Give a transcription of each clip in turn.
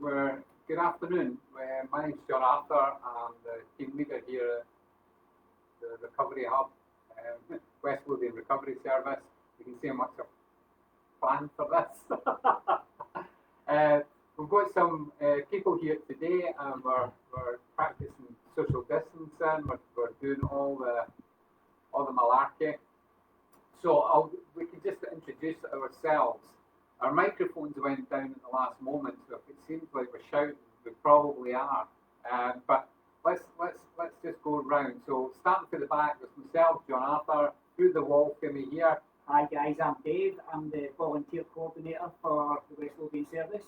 Good afternoon. My name's John Arthur. I'm the team leader here at the Recovery Hub, West Lothian Recovery Service. You can see how much I've planned for this. We've got some people here today, and we're practicing social distancing. We're doing all the malarkey. So we can just introduce ourselves. Our microphones went down at the last moment, so if it seems like we're shouting, we probably are. But let's just go round. So starting to the back, there's myself, John Arthur, through the wall to me here. Hi guys, I'm Dave. I'm the volunteer coordinator for the West Lothian service.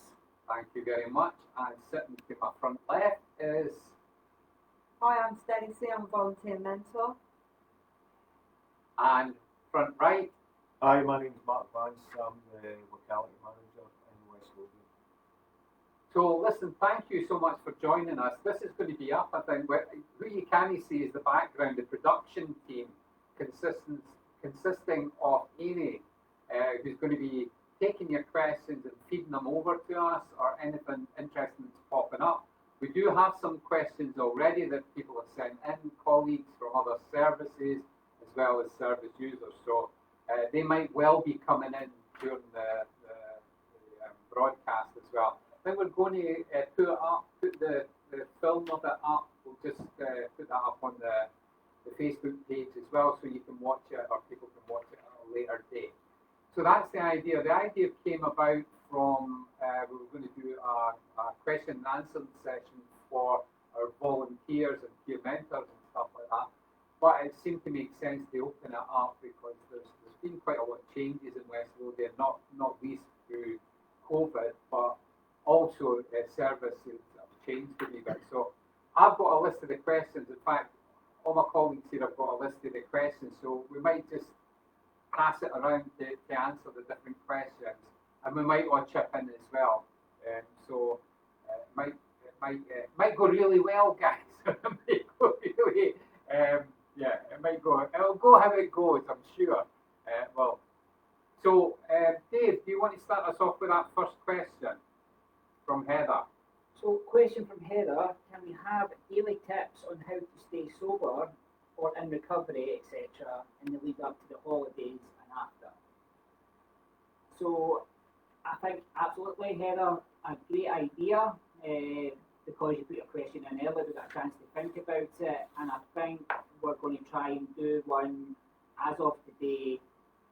Thank you very much. And sitting to my front left is... Hi, I'm Stacey. I'm a volunteer mentor. And front right. Hi, my name's Mark Vance. I'm the locality manager in West Lothian. So listen, thank you so much for joining us. This is going to be up, I think. Who you can see is the background, the production team, consisting of Amy, who's going to be taking your questions and feeding them over to us, or anything interesting that's popping up. We do have some questions already that people have sent in, colleagues from other services, as well as service users. So they might well be coming in during the broadcast as well. Then we're going to put the film of it up. We'll just put that up on the Facebook page as well, so you can watch it, or people can watch it at a later date. So that's the idea. The idea came about from, we were going to do a question and answer session for our volunteers and peer mentors and stuff like that. But it seemed to make sense to open it up because there's been quite a lot of changes in West Lothian, not least through COVID, but also services have changed a wee bit. So I've got a list of the questions. In fact, all my colleagues here have got a list of the questions, so we might just pass it around to answer the different questions, and we might all chip in as well. So it might go really well, guys. It might go really. Yeah, it might go. It'll go how it goes, I'm sure. So Dave, do you want to start us off with that first question from Heather? So, question from Heather: can we have daily tips on how to stay sober or in recovery, etc., in the lead up to the holidays and after? So, I think absolutely, Heather, a great idea. Because you put your question in earlier, we got a chance to think about it, and I think we're going to try and do one as of today,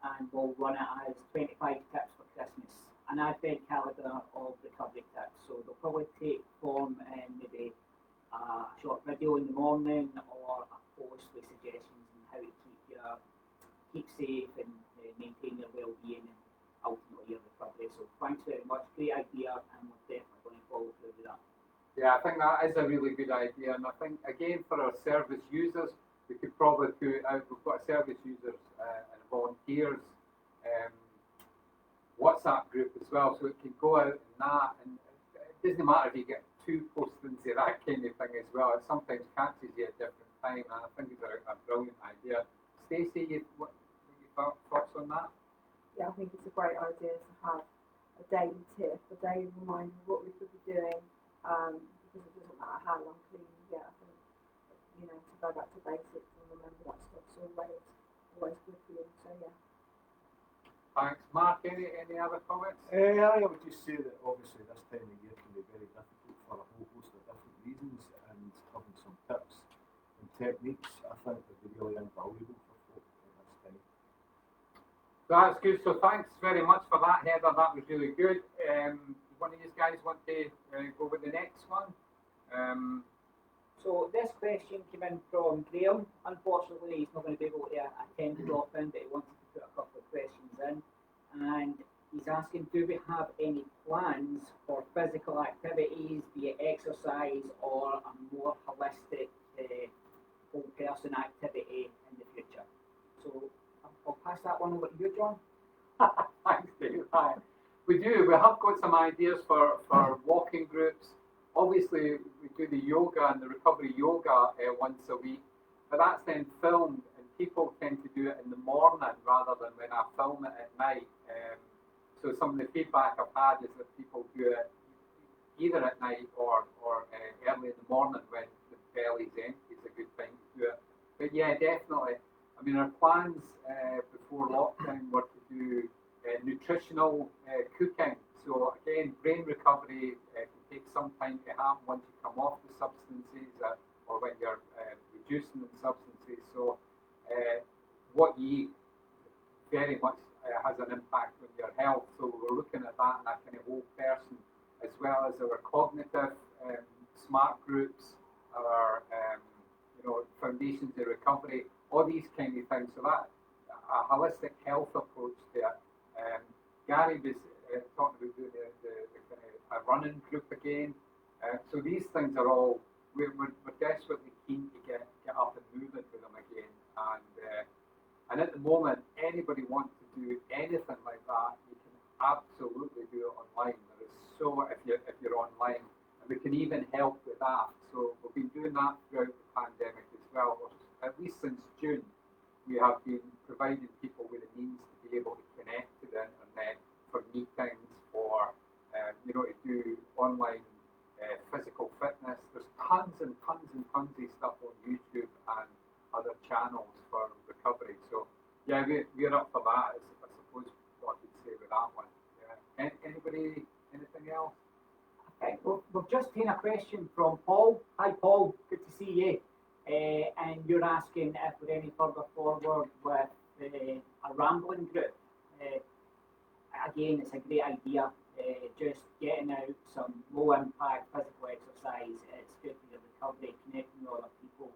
and we'll run it as 25 tips for Christmas, an advent calendar of recovery tips. So they'll probably take form in maybe a short video in the morning or a post with suggestions on how to keep safe and maintain your well-being and ultimately your recovery. So thanks very much, great idea, and we're definitely going to follow through with that. Yeah, I think that is a really good idea, and I think again for our service users, we could probably put out. We've got service users and volunteers WhatsApp group as well, so it can go out in that, and it doesn't matter if you get two posts into that kind of thing as well. It sometimes catches you at different time, and I think it's a brilliant idea. Stacey, what your thoughts on that? Yeah, I think it's a great idea to have a daily tip, a daily reminder of what we could be doing, because it doesn't matter how long clean you get. I think, to go back to basics and remember that stuff's always good for you. So yeah. Thanks, Mark. Any other comments? I would just say that obviously this time of year can be very difficult for a whole host of different reasons, and having some tips and techniques I think would be really invaluable for folk at this time. That's good. So thanks very much for that, Heather. That was really good. One of you guys want to go with the next one? So this question came in from Graham. Unfortunately, he's not going to be able to attend the drop in, but he wanted to put a couple of questions in. And he's asking, do we have any plans for physical activities, be it exercise or a more holistic whole person activity in the future? So I'll pass that one over to you, John. Thanks, Dave. Hi. We do. We have got some ideas for walking groups. Obviously, we do the yoga and the recovery yoga once a week, but that's then filmed, and people tend to do it in the morning rather than when I film it at night. So some of the feedback I've had is that people do it either at night or early in the morning when the belly's empty is a good time to do it. But yeah, definitely. I mean, our plans before lockdown were to do nutritional cooking. So again, brain recovery can take some time to happen once you come off the substances or when you're reducing the substances. So what you eat very much has an impact on your health. So we're looking at that in a kind of whole person, as well as our cognitive smart groups, our foundations of recovery, all these kind of things. So that a holistic health approach to it. Gary was talking about the kind of a running group again. So these things are all we're desperately keen to get up and moving with them again. And at the moment, anybody wants to do anything like that, you can absolutely do it online. There is so if you're online, and we can even help with that. So we've been doing that throughout the pandemic as well. At least since June, we have been providing people with the means to be able to connect to the internet for meetings, for to do online physical fitness. There's tons and tons and tons of stuff on YouTube and other channels for recovery. So yeah, we're up for that. I suppose what I could say with that one. Yeah. Anybody? Anything else? Okay, we've just seen a question from Paul. Hi Paul, good to see you. And you're asking if we're any further forward with a rambling group. Again, it's a great idea. Just getting out some low impact physical exercise. It's good for your recovery, connecting with other people.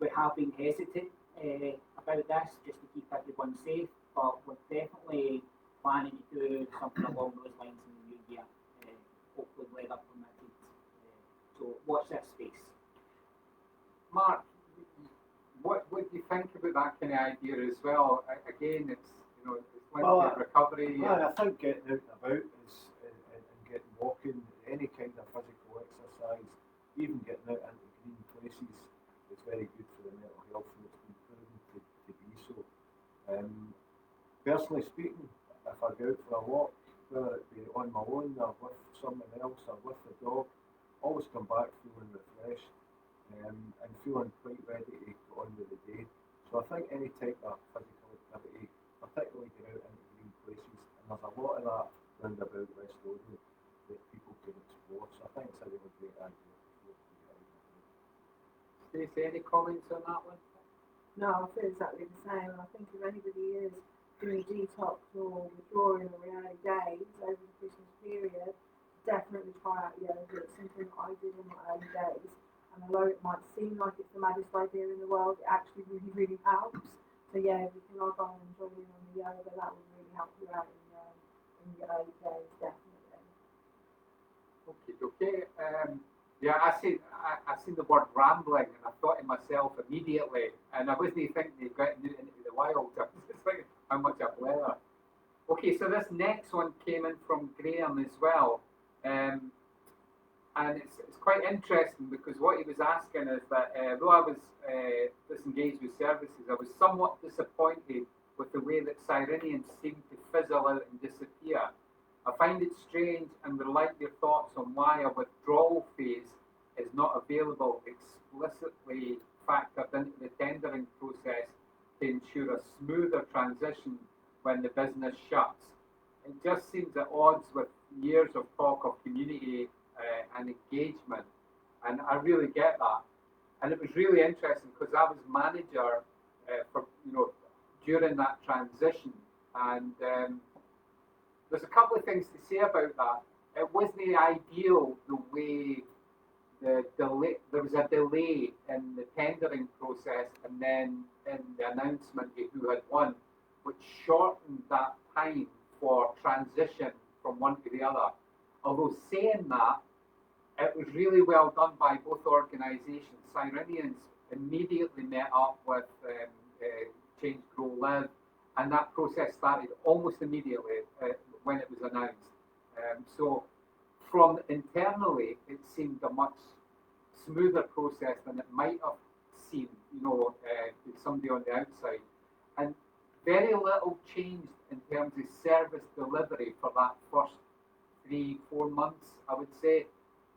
We have been hesitant about this just to keep everyone safe, but we're definitely planning to do something along those lines in the new year, hopefully weather permitted. So watch this space. Mark, what do you think about that kind of idea as well? Again, it's it's linked to recovery. I think getting out and about and getting walking, any kind of physical exercise, even getting out into green places, is very good for the mental health, and it's been proven to be so. Personally speaking, if I go out for a walk, whether it be on my own or with someone else or with the dog, always come back feeling refreshed and feeling quite ready to go on with the day. So I think any type of physical activity, particularly get out into green places, and there's a lot of that round about West Lothian that people can explore. So I think it's a really great idea. Stacey, any comments on that one? No, I feel exactly the same. I think if anybody is doing detox or withdrawing or in early days over the Christmas period, definitely try out yoga. It's something that I did in my early days. And although it might seem like it's the maddest idea in the world, it actually really, really helps. So yeah, if you can log on and join in on the yoga, that would really help you out in your early days, definitely. Okay. Yeah, I seen the word rambling, and I thought to myself immediately, and I wasn't thinking of getting into the wild. I was just thinking how much I've learned. Okay, so this next one came in from Graham as well, and it's quite interesting because what he was asking is that though I was disengaged with services, I was somewhat disappointed with the way that Cyrenians seemed to fizzle out and disappear. I find it strange and would like your thoughts on why a withdrawal phase is not available explicitly factored into the tendering process to ensure a smoother transition when the business shuts. It just seems at odds with years of talk of community and engagement, and I really get that. And it was really interesting because I was manager for during that transition, and there's a couple of things to say about that. It wasn't ideal the way there was a delay in the tendering process and then in the announcement of who had won, which shortened that time for transition from one to the other. Although saying that, it was really well done by both organisations. Cyrenians immediately met up with Change, Grow, Live, and that process started almost immediately when it was announced. So from internally, it seemed a much smoother process than it might have seemed, to somebody on the outside. And very little changed in terms of service delivery for that first 3-4 months, I would say.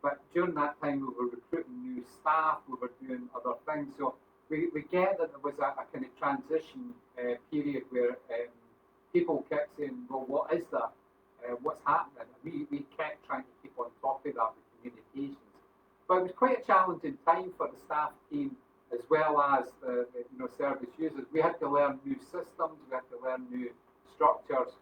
but during that time we were recruiting new staff, we were doing other things. So we get that there was a kind of transition period where people kept saying, well, what is that? What's happening? And we kept trying to keep on top of that with communications. But it was quite a challenging time for the staff team as well as the service users. We had to learn new systems, we had to learn new structures.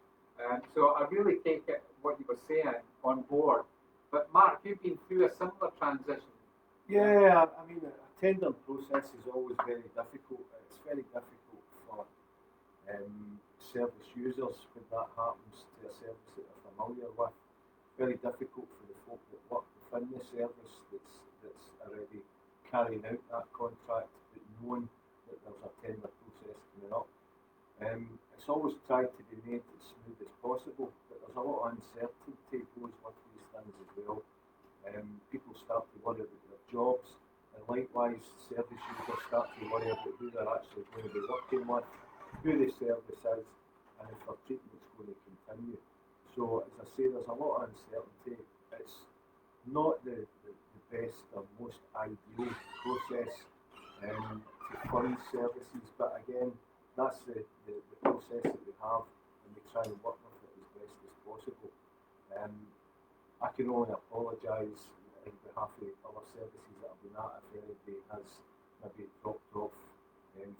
So I really take it, what you were saying, on board. But Mark, you've been through a similar transition. Yeah, I mean, a tendering process is always very difficult. It's very difficult for service users when that happens to a service that they're familiar with. Very difficult for the folk that work within the service that's already carrying out that contract, but knowing that there's a tender process coming up. It's always tried to be made as smooth as possible, but there's a lot of uncertainty goes with these things as well. People start to worry about their jobs, and likewise service users start to worry about who they're actually going to be working with, who the service is, and if their treatment's going to continue. So as I say, there's a lot of uncertainty. It's not the best or most ideal process to fund services, but again, that's the process that we have, and we try and work with it as best as possible. I can only apologise on behalf of other services that have been at if anybody has maybe dropped off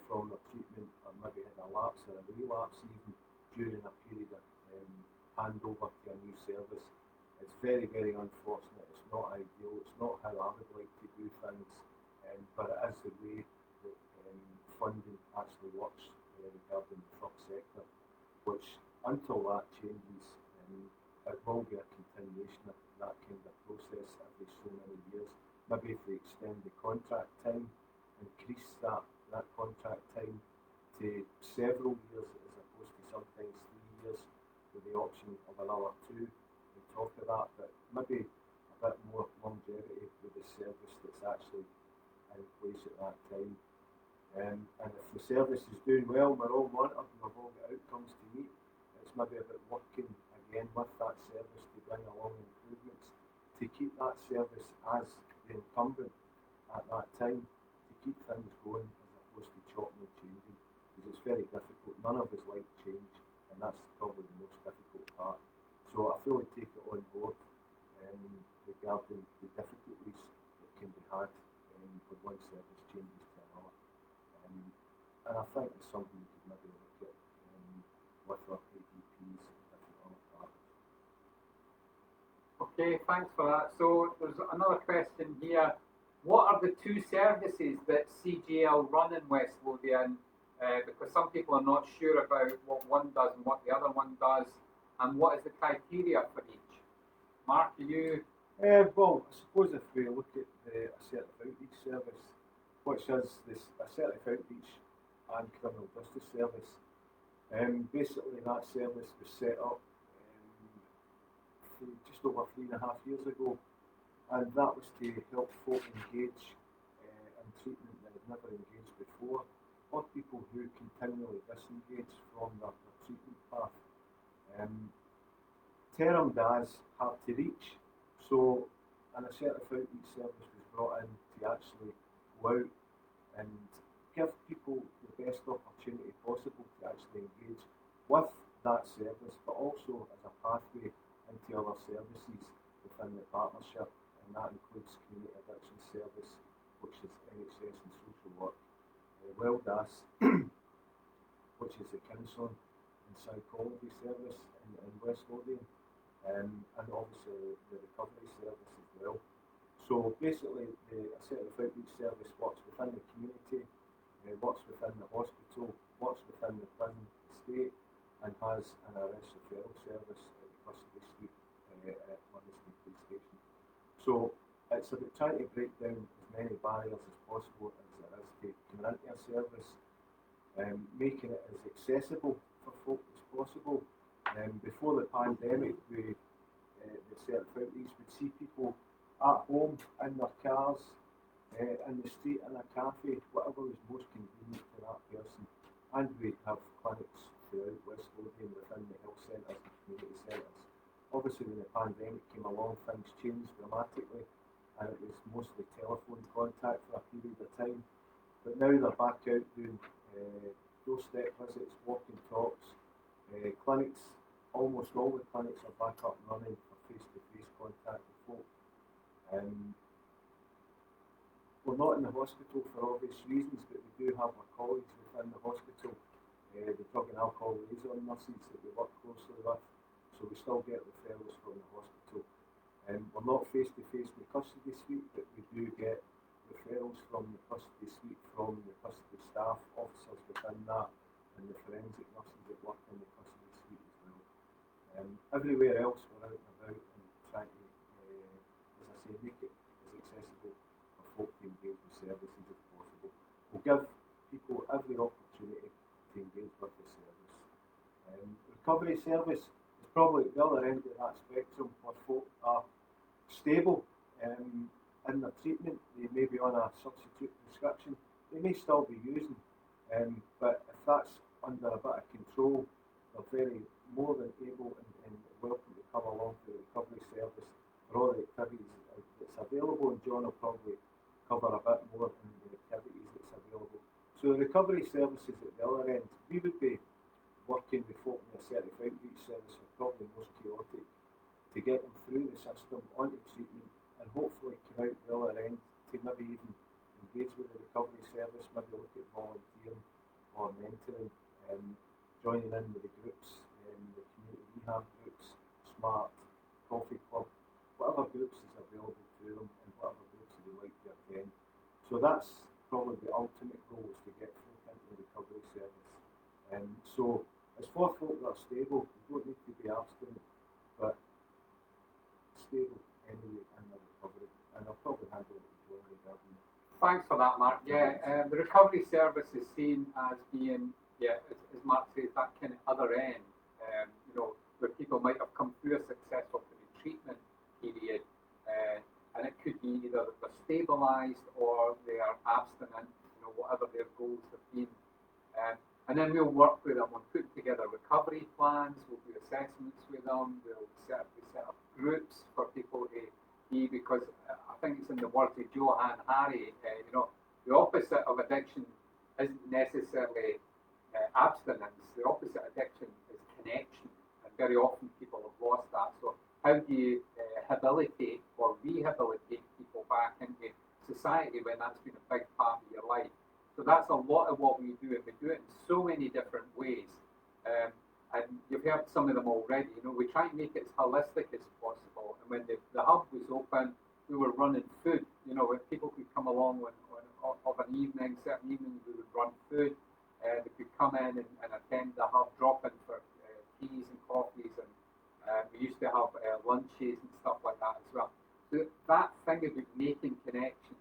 from their treatment, or maybe had a lapse or a relapse even during a period of handover to a new service. It's very, very unfortunate. It's not ideal. It's not how I would like to do things, but it is the way that funding actually works regarding the truck sector, which until that changes, it will be a continuation of that kind of process every so many years. Maybe if we extend the contract time, increase that contract time to several years as opposed to sometimes 3 years, with the option of another 2 on top of that, but maybe a bit more longevity with the service that's actually in place at that time. And if the service is doing well, we're all monitored and we've all got outcomes to meet, it's maybe about working again with that service to bring along improvements, to keep that service as the incumbent at that time, to keep things going as opposed to chopping and changing, because it's very difficult. None of us like change, and that's probably the most difficult part. So I fully take it on board regarding the difficulties that can be had when one service changes to another. And I think it's something we could maybe look at with our ADPs and different other partners. Okay, thanks for that. So there's another question here. What are the 2 services that CGL run in West Lothian? Because some people are not sure about what one does and what the other one does, and what is the criteria for each. Mark, are you? Well, I suppose if we look at the assertive outreach service, which is this assertive outreach and criminal justice service, basically that service was set up just over 3.5 years ago, and that was to help folk engage in treatment that had never engaged before, or people who continually disengage from their treatment path. Termed as hard to reach, so an assertive outreach service was brought in to actually go out and give people the best opportunity possible to actually engage with that service, but also as a pathway into other services within the partnership, and that includes community addiction service, which is NHS and social work, WellDAS, which is the counselling and psychology service in West Lothian, and obviously the recovery service as well. So basically the assertive outreach service works within the community, works within the hospital, works within the prison estate, and has an arrest referral service at the custody suite at Livingston Police Station. So it's about trying to break down as many barriers as possible as there is to coming into a service, making it as accessible for folk as possible. Before the pandemic, the assertive outreach would see people at home, in their cars, in the street, in a cafe, whatever was most convenient for that person. And we have clinics throughout West Lothian within the health centres and community centres. Obviously when the pandemic came along, things changed dramatically, and it was mostly telephone contact for a period of time. But now they're back out doing doorstep visits, walking talks, clinics. Almost all the clinics are back up and running for face-to-face contact with folk. We're not in the hospital for obvious reasons, but we do have our colleagues within the hospital, the drug and alcohol liaison nurses that we work closely with, so we still get referrals from the hospital. We're not face-to-face in the custody suite, but we do get referrals from the custody suite from the custody staff, officers within that, and the forensic nurses that work in the custody suite as well. Everywhere else we're out and about and trying to, as I say, make it as accessible for folk to engage with services as possible. We'll give people every opportunity to engage with the service. Recovery service is probably at the other end of that spectrum where folk are stable in their treatment. They may be on a substitute prescription. They may still be using, but if that's under a bit of control, they're very more than able and welcome to come along to the recovery service for all the activities that's available, and John will probably cover a bit more in the activities that's available. So the recovery services at the other end, we would be working with folk in a certified outreach service are probably most chaotic to get them through the system onto treatment and hopefully come out the other end to maybe even engage with the recovery service, maybe look at volunteering or mentoring, joining in with the groups, the community rehab groups, SMART, Coffee Club, whatever groups is available to them and whatever groups they would like to attend. So that's probably the ultimate goal, is to get folk into the recovery service. So as for folk that are stable, you don't need to be abstinent, but stable anyway in the recovery, and I'll probably handle it with John regarding that. Thanks for that, Mark. Yeah, the recovery service is seen as being, as Mark says, that kind of other end, where people might have come through a successful treatment period, and it could be either they're stabilised or they are abstinent, whatever their goals have been. And then we'll work with them on putting together recovery plans, we'll do assessments with them, we'll set up groups for people to be, because I think it's in the words of Johann Hari, the opposite of addiction isn't necessarily abstinence, the opposite of addiction is connection, and very often people have lost that. So how do you habilitate or rehabilitate people back into society when that's been a big part of your life? So that's a lot of what we do, and we do it in so many different ways. And you've heard some of them already. We try and make it as holistic as possible. And when the hub was open, we were running food. When people could come along of an evening, certain evenings we would run food. They could come in and attend the hub, drop in for teas and coffees, and we used to have lunches and stuff like that as well. So that thing about making connections,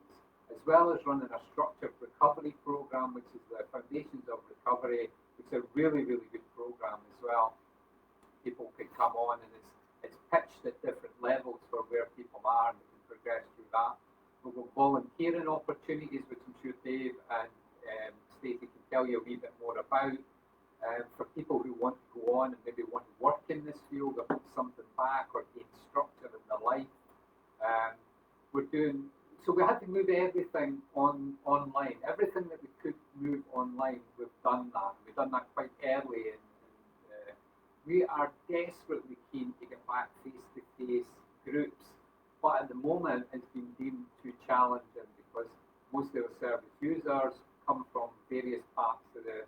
as well as running a structured recovery program, which is the Foundations of Recovery, which is a really, really good program as well. People can come on, and it's pitched at different levels for where people are, and they can progress through that. We've got volunteering opportunities, which I'm sure Dave and Stacey can tell you a wee bit more about. For people who want to go on and maybe want to work in this field or put something back or gain structure in their life. So we had to move everything online. Everything that we could move online, we've done that. We've done that quite early. And we are desperately keen to get back face-to-face groups. But at the moment, it's been deemed too challenging because most of the service users come from various parts of the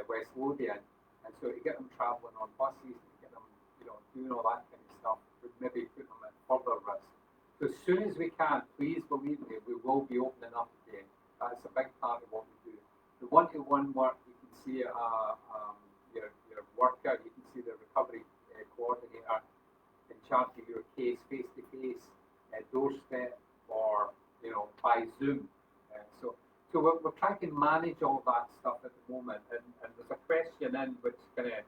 West Lothian. And so to get them travelling on buses, to get them doing all that kind of stuff, would maybe put them at further risk. So as soon as we can, please believe me, we will be opening up again. That's a big part of what we do. The one-to-one work, you can see your worker, you can see the recovery coordinator in charge of your case face-to-face, doorstep, or by Zoom. So we're trying to manage all that stuff at the moment. And there's a question in which kind of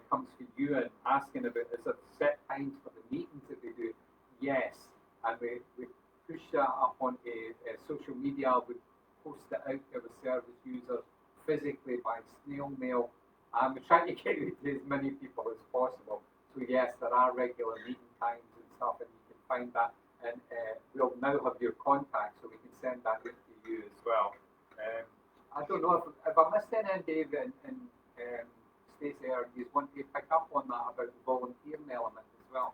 comes to you and asking about, is there set times for the meetings that we do? Yes. And we push that up onto social media. We post it out to the service users physically by snail mail. And we try to get it to as many people as possible. So yes, there are regular meeting times and stuff, and you can find that. and we'll now have your contact, so we can send that out to you as well. I don't know if I missed anything, Dave and Stacey, or you want to pick up on that about the volunteering element as well.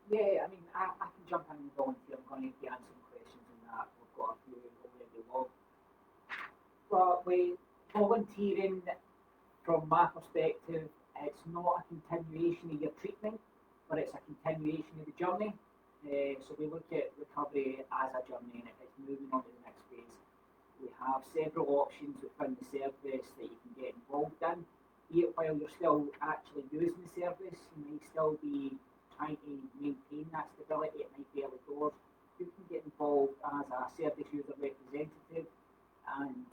Yeah, I mean, I can jump in and volunteer. I'm going to be answering questions on that. We've got a few already logged. But with volunteering, from my perspective, it's not a continuation of your treatment, but it's a continuation of the journey. So we look at recovery as a journey, and it's moving on to the next phase. We have several options within the service that you can get involved in. While you're still actually using the service, you may still be trying to maintain that stability. It might be early doors. You can get involved as a service user representative and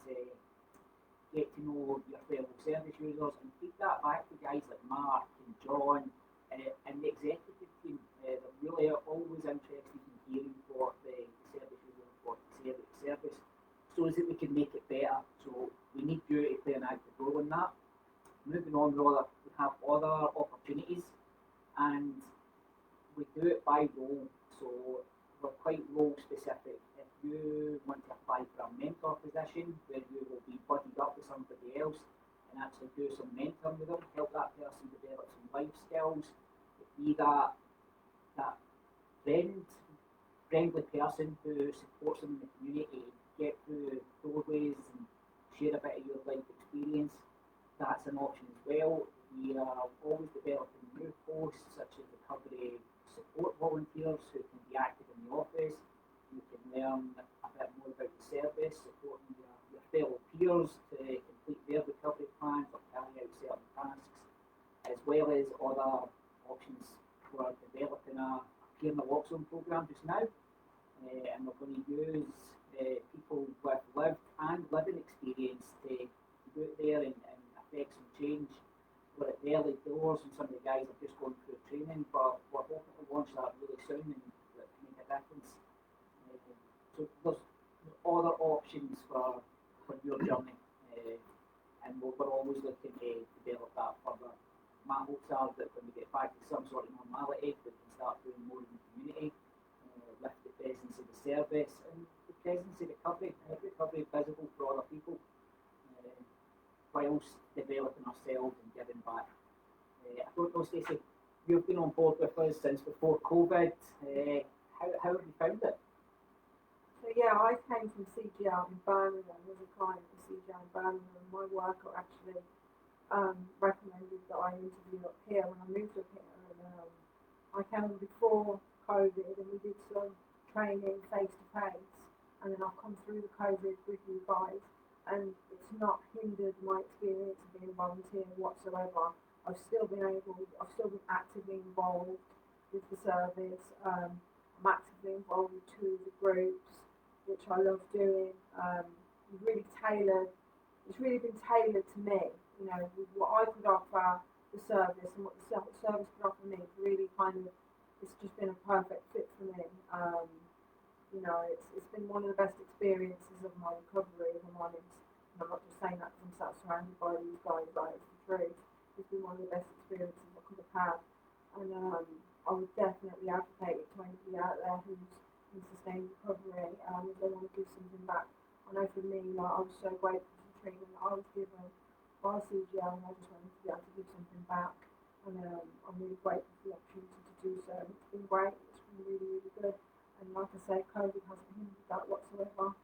get to know your fellow service users and feed that back to guys like Mark and John and the executive team. They're really always interested in hearing what the service users want to say about the service so that we can make it better. So we need you to play an active role in that. Moving on, we have other opportunities, and we do it by role, so we're quite role specific. If you want to apply for a mentor position where you will be buddied up with somebody else and actually do some mentoring with them, help that person develop some life skills, be that friendly person who supports them in the community, get through doorways and share a bit of your life experience. That's an option as well. We are always developing new posts such as recovery support volunteers who can be active in the office. You can learn a bit more about the service, supporting your fellow peers to complete their recovery plans or carry out certain tasks, as well as other options. We're developing a peer naloxone program just now, and we're going to use people with lived and living experience to go out there and affect some change. We're at the early doors and some of the guys are just going through training, but we're hoping to launch that really soon and make a difference. So there's other options for your journey, and we're always looking to develop that further. My hopes are that when we get back to some sort of normality, we can start doing more in the community, with the presence of the service and the presence of recovery, recovery visible for other people. Whilst developing ourselves and giving back. I don't know, Stacey, you've been on board with us since before COVID. How have you found it? So yeah, I came from CGL in Birmingham, was a client for CGL in Birmingham. My worker actually recommended that I interview up here when I moved up here. And I came before COVID and we did some training face to face, and then I've come through the COVID with you guys. And it's not hindered my experience of being a volunteer whatsoever. I've still been actively involved with the service. I'm actively involved with two of the groups, which I love doing. It's really been tailored to me. You know, what I could offer the service and what the service could offer me. Really it's just been a perfect fit for me. You know, it's been one of the best experiences of my recovery, if I'm honest. And I'm not just saying that because I'm sat surrounded by these guys, but it's the truth. It's been one of the best experiences I could have had. And I would definitely advocate it to anybody out there who's in sustained recovery, if they want to give something back. I know for me, like, I was so grateful for the treatment that I was given by CGL, and I just wanted to be able to give something back. And I'm really grateful for the opportunity to do so. And it's been great. It's been really, really good. And like I say, COVID hasn't hindered that whatsoever.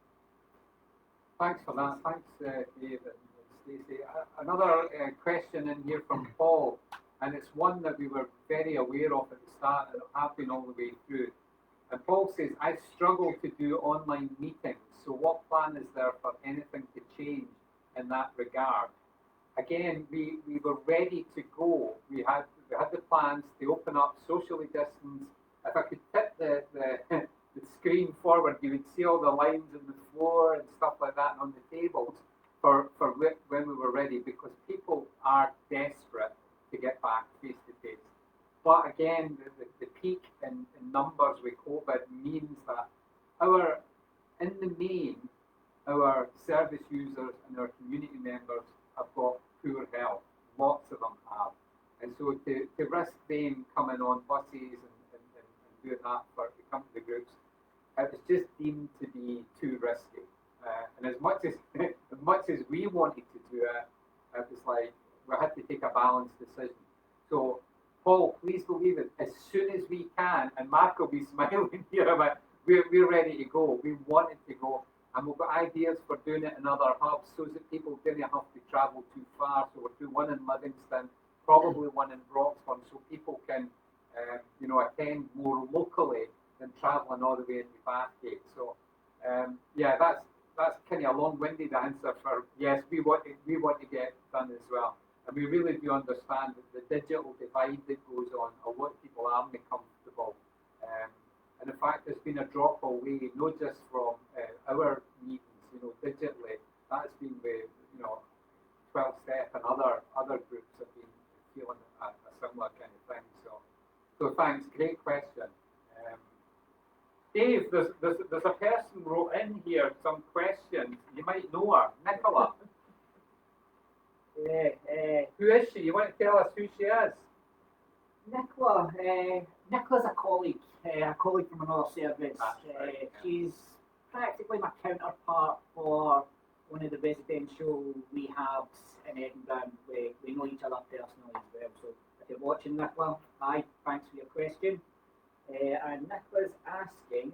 Thanks for that. Thanks, Dave and Stacey. Another question in here from Paul, and it's one that we were very aware of at the start and have been all the way through. And Paul says, I struggle to do online meetings, so what plan is there for anything to change in that regard? Again, we were ready to go. We had the plans to open up, socially distance. If I could tip the screen forward, you would see all the lines on the floor and stuff like that on the tables for when we were ready, because people are desperate to get back face to face. But again, the peak in numbers with COVID means that in the main, our service users and our community members have got poor health. Lots of them have. And so to risk them coming on buses and doing that to come to the groups. It was just deemed to be too risky. And as much as as much as we wanted to do it, it was like we had to take a balanced decision. So, Paul, please believe it. As soon as we can, and Mark will be smiling here, but we're ready to go. We wanted to go, and we've got ideas for doing it in other hubs so that people didn't have to travel too far. So we'll do one in Livingston, probably one in Broxburn, so people can, attend more locally than travelling all the way into Bathgate. So, yeah, that's kind of a long-winded answer for yes, we want to get done as well, and we really do understand that the digital divide that goes on, a lot of people aren't comfortable, and in fact, there's been a drop away, not just from our meetings, digitally. That's been with 12 Step and other groups have been feeling a similar kind of thing. So thanks, great question. Dave, there's a person wrote in here some questions. You might know her, Nicola. Who is she? You want to tell us who she is? Nicola's a colleague from another service. Right, yeah. She's practically my counterpart for one of the residential rehabs in Edinburgh. We know each other personally as well. So if you're watching, Nicola, hi, thanks for your question. And Nicola's asking,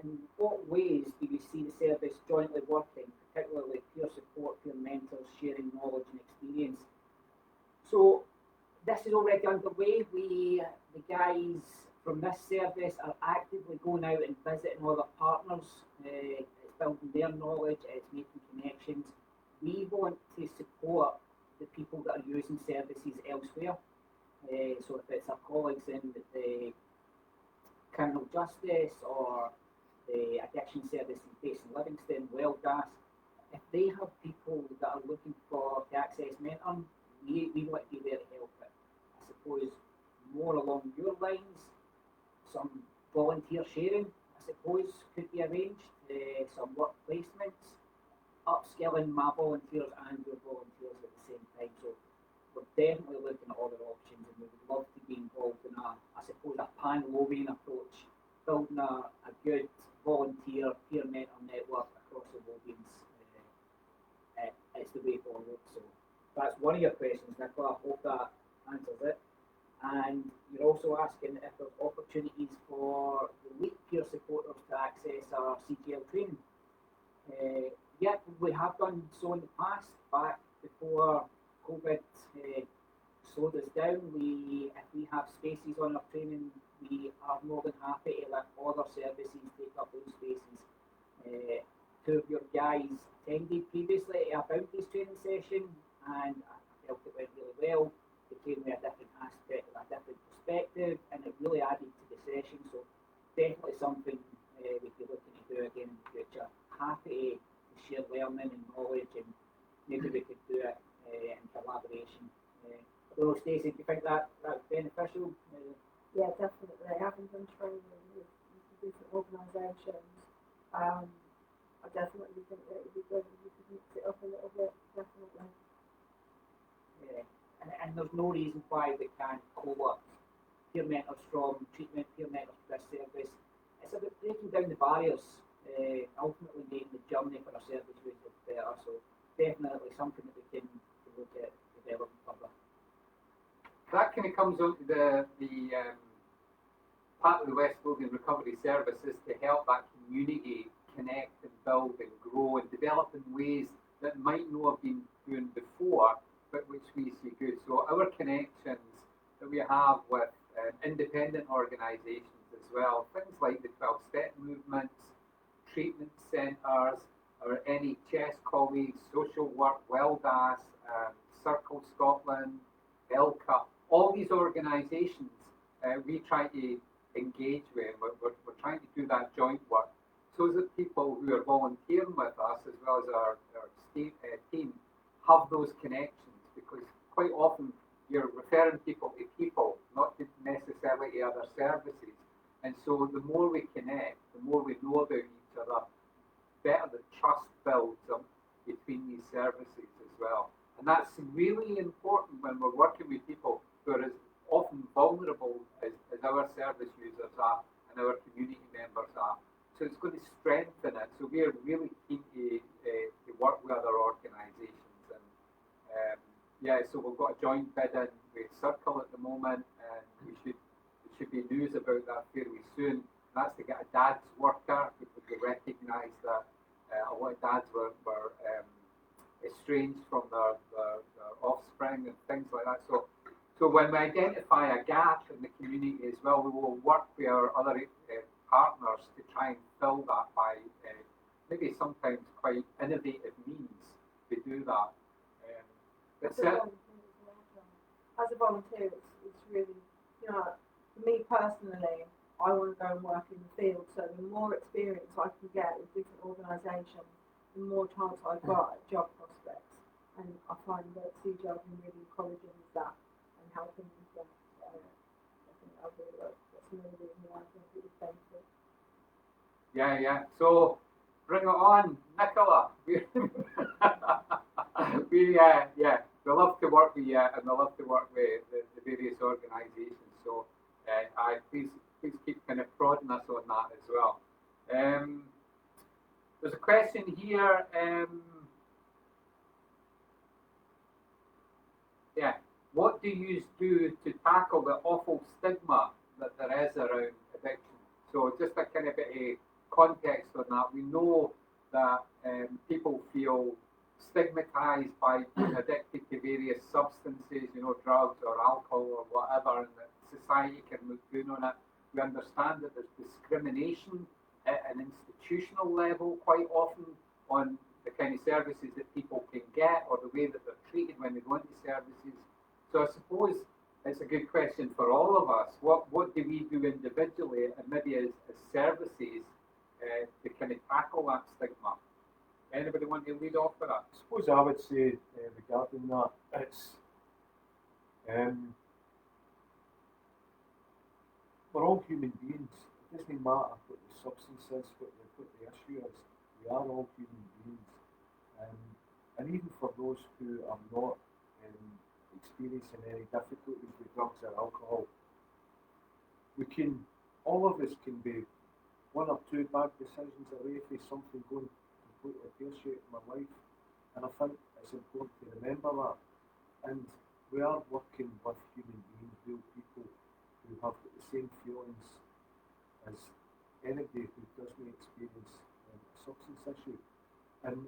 in what ways do you see the service jointly working, particularly peer support, peer mentors, sharing knowledge and experience? So this is already underway. The guys from this service are actively going out and visiting other partners. It's building their knowledge, it's making connections. We want to support the people that are using services elsewhere. So if it's our colleagues in the criminal justice or the addiction services based in Livingston, Wellgas, if they have people that are looking for to access mentoring, we want to be there to help it. I suppose more along your lines, some volunteer sharing, I suppose, could be arranged, some work placements, upskilling my volunteers and your volunteers at the same time. So we're definitely looking at other options, and we would love to be involved in a pan-Lothian approach, building a good volunteer peer mentor network across the Lothians. It's the way forward. So that's one of your questions, Nicola. I hope that answers it. And you're also asking if there's opportunities for the elite peer supporters to access our CGL training. Yeah, we have done so in the past, back before COVID slowed us down. If we have spaces on our training, we are more than happy to let other services take up those spaces. Two of your guys attended previously a bounties training session, and I felt it went really well. It came with a different aspect, a different perspective, and it really added to the session. So definitely something we'd be looking to do again in the future. Happy to share learning and knowledge, and maybe we could do it in collaboration. I don't know, Stacey, do you think that's beneficial? Yeah, definitely. Having done training with different organisations, I definitely think that it would be good if we could mix it up a little bit, definitely. Yeah. And there's no reason why we can't co-opt peer mentors from treatment, peer mentors to this service. It's about breaking down the barriers, ultimately making the journey for our service users better. So definitely something that we can look at developing further. That kind of comes on to the part of the West Lothian Recovery Service is to help that community connect and build and grow and develop in ways that might not have been doing before, but which we see good. So our connections that we have with independent organisations as well, things like the 12-step movements, treatment centres, our NHS colleagues, social work, Wellgas, Circle Scotland, ELCA, all these organisations we try to engage with. We're trying to do that joint work so that people who are volunteering with us, as well as our state team, have those connections, because quite often you're referring people to people, not necessarily to other services. And so the more we connect, the more we know about each other, better the trust builds up between these services as well. And that's really important when we're working with people who are often vulnerable as our service users are and our community members are. So it's going to strengthen it. So we're really keen to work with other organisations. And yeah, so we've got a joint bid in with Circle at the moment, and there should be news about that fairly soon. And that's to get a dad's worker, because we recognise that a lot of dads were estranged from their offspring and things like that. So when we identify a gap in the community as well, we will work with our other partners to try and fill that by maybe sometimes quite innovative means to do that. That's it. As a volunteer, it's really, you know, for me personally, I want to go and work in the field. So the more experience I can get with different organisations, the more chance I've got at job prospects. And I find that CJ has been really encouraging with that and helping with that. So I think that's another reason why I think it was benefit. Yeah. So bring it on, Nicola. We love to work with you, and we love to work with the various organisations. So please keep kind of prodding us on that as well. There's a question here. What do you do to tackle the awful stigma that there is around addiction? So just a kind of bit of context on that. We know that people feel stigmatized by being addicted to various substances, drugs or alcohol or whatever, and that society can look down on it. We understand that there's discrimination at an institutional level quite often on the kind of services that people can get or the way that they're treated when they go into services. So I suppose it's a good question for all of us. What do we do individually and maybe as services to kind of tackle that stigma? Anybody want to lead off with that? I suppose I would say regarding that, it's we're all human beings. It doesn't matter what the substance is, what the issue is. We are all human beings, and even for those who are not experiencing any difficulties with drugs or alcohol, all of us can be one or two bad decisions away from something going completely pear-shaped in my life, and I think it's important to remember that. And we are working with human beings, real people who have got the same feelings as anybody who doesn't experience a substance issue. And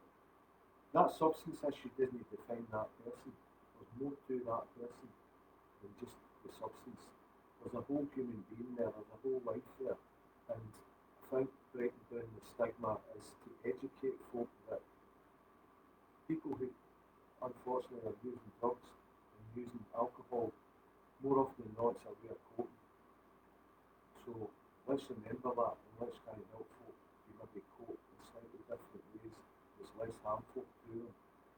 that substance issue doesn't define that person. There's more to that person than just the substance. There's a whole human being there, there's a whole life there. And I think breaking down the stigma is to educate folk that people who unfortunately are using drugs and using alcohol, more often than not, it's a way of coping. So let's remember that, and let's try and help folk who maybe cope in slightly different ways that's less harmful to them.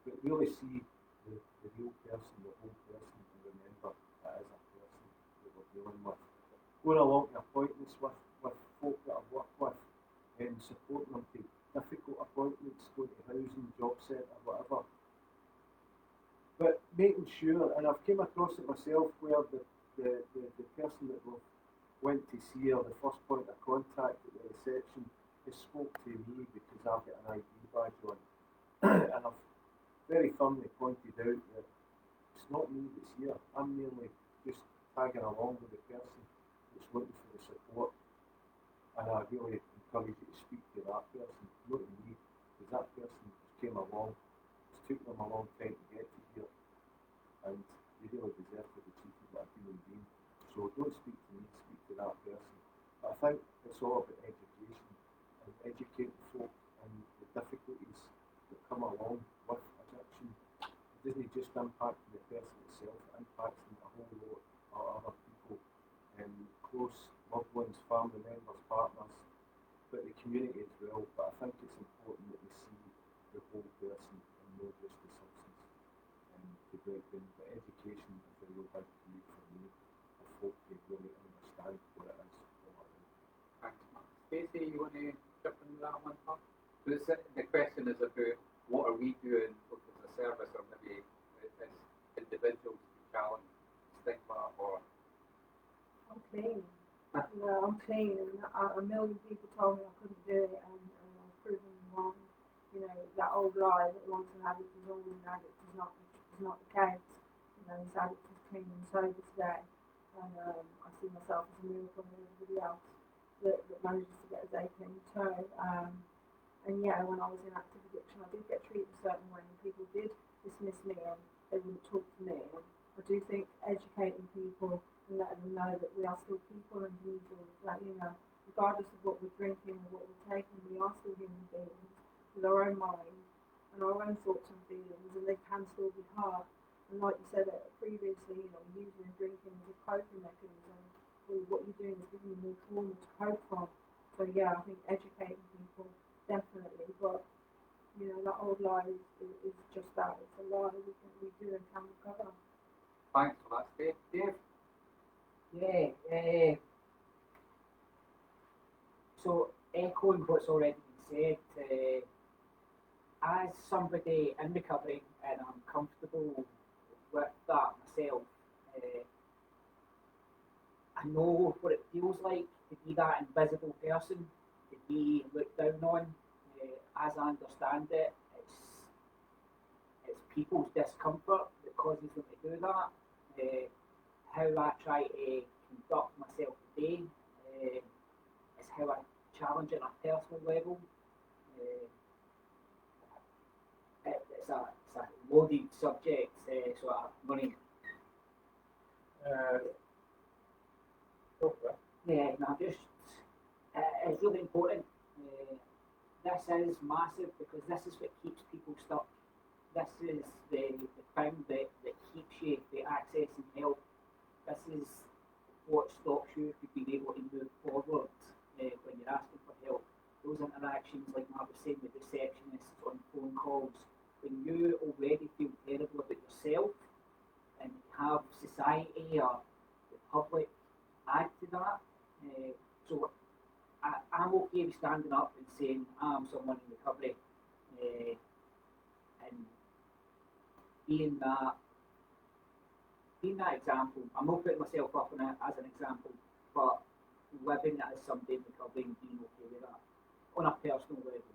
But really see the real person, the whole person, and remember that is a person that we're dealing with. Going along to appointments with folk that I've worked with, and supporting them to difficult appointments, going to housing, job centre, whatever. But making sure, and I've came across it myself, where the person that we went to see, or the first point of contact at the reception, they spoke to me because I've got an ID badge on. And I've very firmly pointed out that it's not me that's here. I'm merely just tagging along with the person that's looking for the support. And I really encourage you to speak to that person, not to me, because that person came along. It's took them a long time to get to here, and they really deserve to be treated like a human being. So don't speak to me, speak to that person. But I think it's all about education and educating folk and the difficulties that come along with addiction. It doesn't just impact the person itself, it impacts a whole lot of other people, and close loved ones, family members, partners, but the community as well. But I think it's important that we see the whole person and not just the substance. To break down, but education is a real big key for me, for folk to really understand what it is all around. Thanks, Mark. Stacey, you want to jump into that one first? So the question is about what are we doing both as a service or maybe as individuals to challenge stigma or I'm clean. You know, I'm clean, and a million people told me I couldn't do it, and I've proven them wrong. You know, that old lie that once an addict is always an addict is not the case. You know, this addict is clean and sober today, and I see myself as a miracle and everybody else that manages to get a day clean too. And yeah, when I was in active addiction, I did get treated a certain way, and people did dismiss me and they wouldn't talk to me. And I do think educating people and letting them know that we are still people and individuals, that, you know, regardless of what we're drinking or what we're taking, we are still human beings with our own minds and our own thoughts and feelings, and they can still be hard. And like you said previously, you know, using drinking as a coping mechanism, well, what you're doing is giving them more trauma to cope from. So yeah, I think educating people, definitely, but you know, that old lie is just that, it's a lie we do and can recover. Thanks for that, Steve. Dave? Yeah, so echoing what's already been said, as somebody in recovery, and I'm comfortable with that myself, I know what it feels like to be that invisible person, to be looked down on. As I understand it, it's people's discomfort that causes them to do that. How I try to conduct myself today is how I challenge it on a personal level. It's a loaded subject, so I'm going to. Yeah, no, just it's really important. This is massive because this is what keeps people stuck. This is the thing that keeps you the access and help. This is what stops you from being able to move forward when you're asking for help. Those interactions, like Mark was saying, with receptionists on phone calls, when you already feel terrible about yourself and have society or the public add to that. So I'm okay with standing up and saying I'm someone in recovery and being that example. I'm not putting myself up as an example, but living as somebody in recovery and being okay with that on a personal level.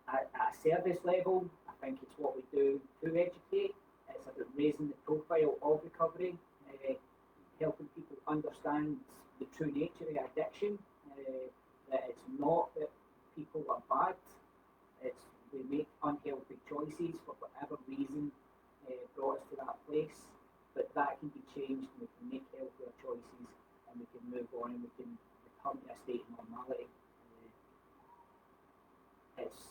At a service level, I think it's what we do to educate. It's about raising the profile of recovery, helping people understand the true nature of addiction, that it's not that people are bad, it's we make unhealthy choices for whatever reason brought us to that place, but that can be changed and we can make healthier choices and we can move on and we can return to a state of normality. It's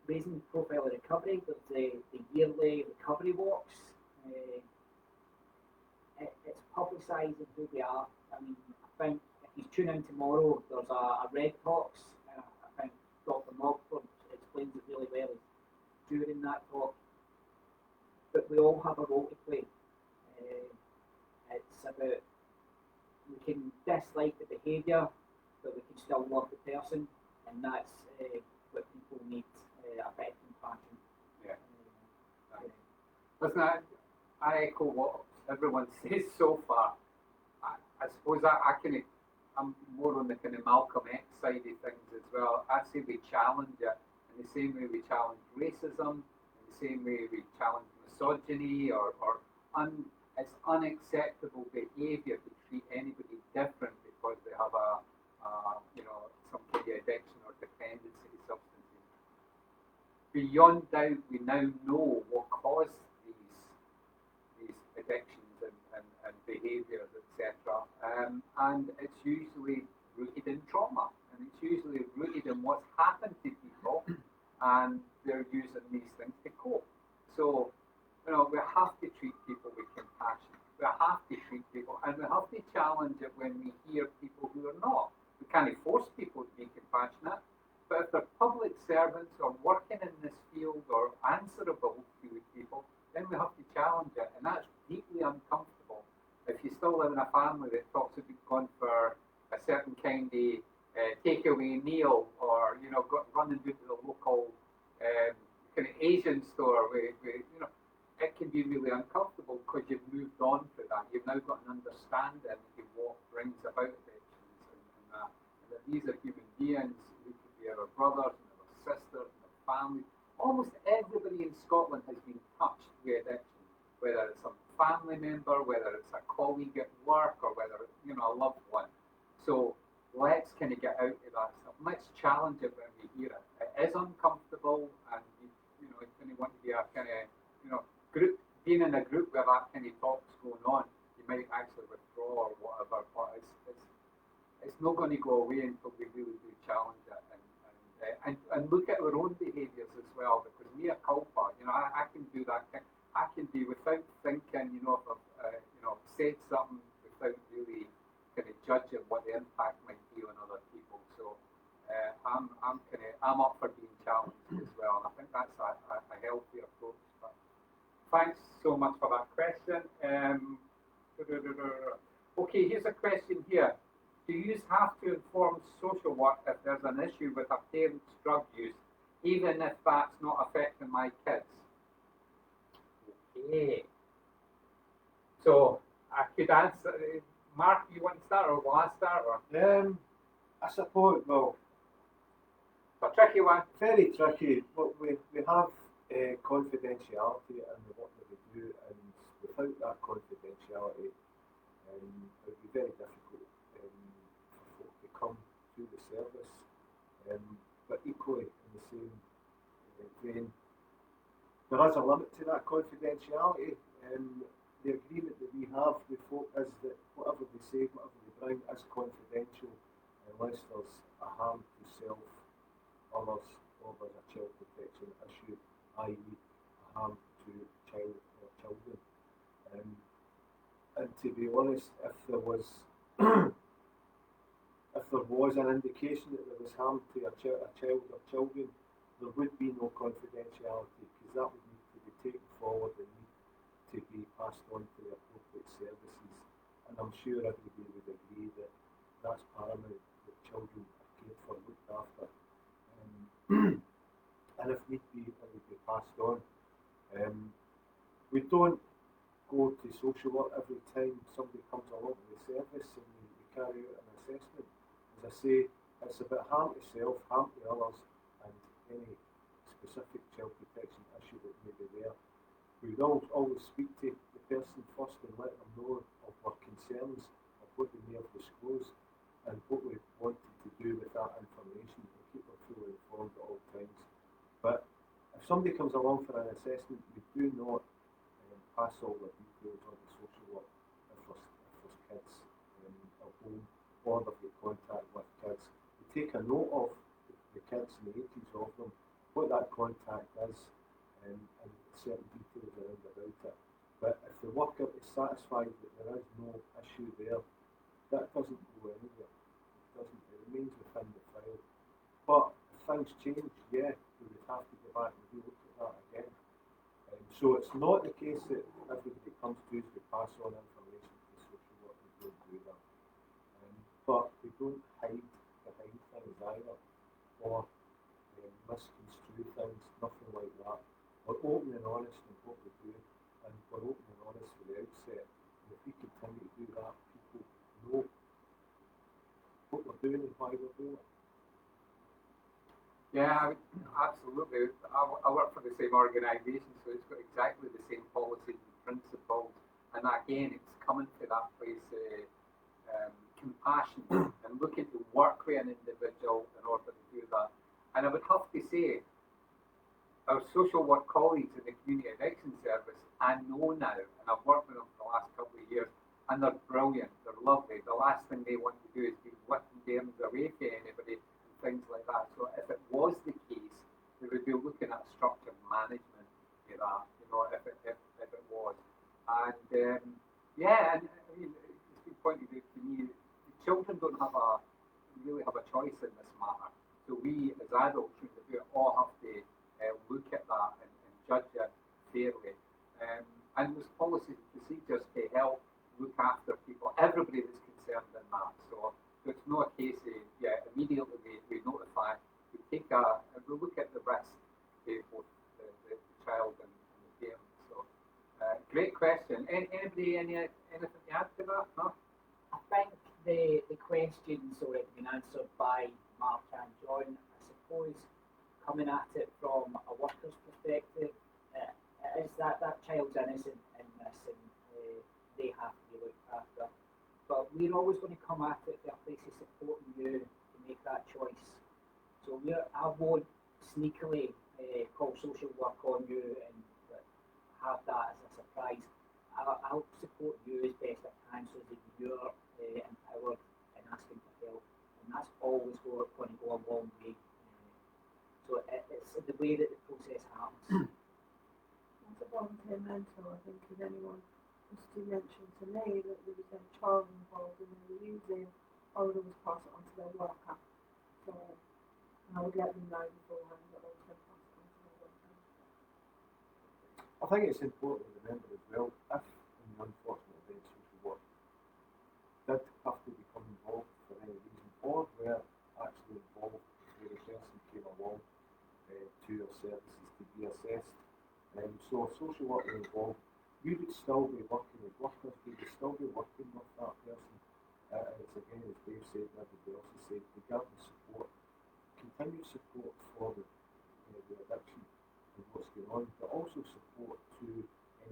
raising the profile of recovery. There's the yearly recovery walks. It's publicising who we are. I mean, I think if you tune in tomorrow, there's a Red Talks, and I think Dr. Mogford explains it really well during that talk. But we all have a role to play. It's about, we can dislike the behaviour, but we can still love the person, and that's what people need, a bit of compassion. Yeah. Listen, I echo what everyone says so far. I suppose I'm more on the kind of Malcolm X side of things as well. I say we challenge it in the same way we challenge racism, in the same way we challenge misogyny, it's unacceptable behaviour to treat anybody different because they have some kind of addiction or dependency to substances. Beyond doubt, we now know what caused these addictions and behaviours, etc. And it's usually rooted in trauma, and it's usually rooted in what's happened to people, and they're using these things to cope. So, we have to treat people with compassion. We have to treat people, and we have to challenge it when we hear people who are not. We can't force people to be compassionate, but if they're public servants or working in this field or answerable to people, then we have to challenge it, and that's deeply uncomfortable. If you still live in a family that talks about going for a certain kind of takeaway meal, or running to the local kind of Asian store, it can be really uncomfortable because you've moved on from that. You've now got an understanding of what brings about addictions and that. And that these are human beings who could be our brothers and our sisters and our family. Almost everybody in Scotland has been touched with addiction, whether it's a family member, whether it's a colleague at work, or whether it's, you know, a loved one. So let's kind of get out of that stuff. Let's challenge it when we hear it. It is uncomfortable, and you know, it's going to want to be a kind of, you know, group. Being in a group where that kind of talk's going on, you might actually withdraw or whatever. But it's not going to go away until we really do challenge it and look at our own behaviours as well. Because mea culpa, you know, I can do that. I can be without thinking, you know, if I've you know, said something without really kind of judging what the impact might be on other people. So I'm up for being challenged as well, and I think that's a healthy approach. But thanks so much for that question. Okay, here's a question here. Do you have to inform social work if there's an issue with a parent's drug use, even if that's not affecting my kids? Okay. So I could answer. Mark, you want to start, or will I start? Or? I suppose, well, It's a tricky one. very tricky, but we have confidentiality in the work that we do, and without that confidentiality, it would be very difficult for folk to come through the service. But equally, in the same vein, there is a limit to that confidentiality. The agreement that we have with folk is that whatever they say, whatever they bring, is confidential unless there's a harm to self, others, or there's a child protection issue, i.e. a harm to child or children. And to be honest, if there was an indication that there was harm to a child or children, there would be no confidentiality, because that would need to be taken forward and need to be passed on to the appropriate services. And I'm sure everybody would agree that that's paramount, that children are cared for, looked after. And if need be, it would be passed on. We don't go to social work every time somebody comes along to the service and we carry out an assessment. As I say, it's about harm to self, harm to others, and any specific child protection issue that may be there. We will always speak to the person first and let them know of our concerns, of what they may have disclosed, and what we wanted to do with that information, and keep them fully informed at all times. But if somebody comes along for an assessment, we do not pass all the details on to social work if there's kids at home, or if we contact with kids. We take a note of the kids and the ages of them, what that contact is, and certain details around about it. But if the worker is satisfied that there is no issue there, that doesn't go anywhere. It remains within the file. But if things change, yeah, we would have to go back and relook at that again. So it's not the case that everybody comes to us, we pass on information to social work, we don't do that. But we don't hide behind things either, or misconstrue things, nothing like that. We're open and honest in what we do, and we're open and honest from the outset. And if we continue to do that, people know what we're doing and why we're doing it. Yeah, absolutely. I work for the same organisation, so it's got exactly the same policies and principles. And again, it's coming to that place of compassion and looking to work with an individual in order to do that. And I would have to say, our social work colleagues in the Community Addiction Service, I know now, and I've worked with them for the last couple of years, and they're brilliant, they're lovely. The last thing they want to do is be whipping games away to anybody, things like that. So if it was the case, we would be looking at structured management of that, you know, if it was. And yeah, and I mean, it's been pointed out to me, children don't really have a choice in this matter. So we as adults all have to look at that and judge it fairly. And there's policies and procedures to help look after people, everybody that's concerned in that. So it's not a case of, immediately we notify, we look at the risk to both the child and the parent. So Anybody, anything to add to that? No? I think the question's already been answered by Mark and John. I suppose coming at it from a worker's perspective, it is that child's innocent in this and they have to be looked after. But we're always going to come at it with a place of supporting you to make that choice. So I won't sneakily call social work on you and have that as a surprise. I'll support you as best I can so that you're empowered in asking for help. And that's always going to go a long way. So it's the way that the process happens. As a volunteer mentor, I think if anyone was to mention to me that there was a child involved and they were using, I would always pass it on to their worker. So, and I would let them know beforehand that I was going to pass it on to their worker. I think it's important to remember as well, if in the unfortunate event social work did have to become involved for any reason, or were actually involved where the person came along to your services to be assessed. So if social worker involved, we would still be working with workers, we would still be working with that person. And it's again, as Dave said and everybody else has said, regarding support, continued support for the addiction and what's going on, but also support to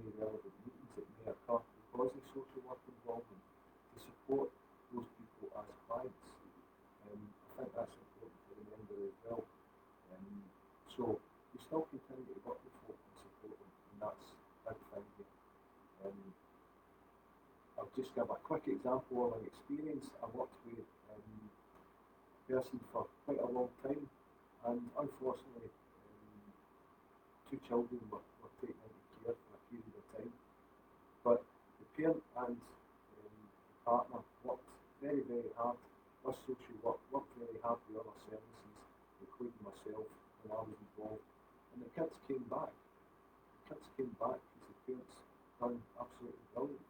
any relevant meetings that may occur because of social work involvement, to support those people as clients. I think that's important to remember as well. So we still continue to work with folk and support them, and that's a big thing here. I'll just give a quick example of an experience. I worked with a person for quite a long time, and unfortunately, two children were taken into care for a period of time. But the parent and the partner worked very, very hard with social work, worked very hard with other services, including myself when I was involved. And the kids came back. The kids came back because the parents done absolutely brilliant.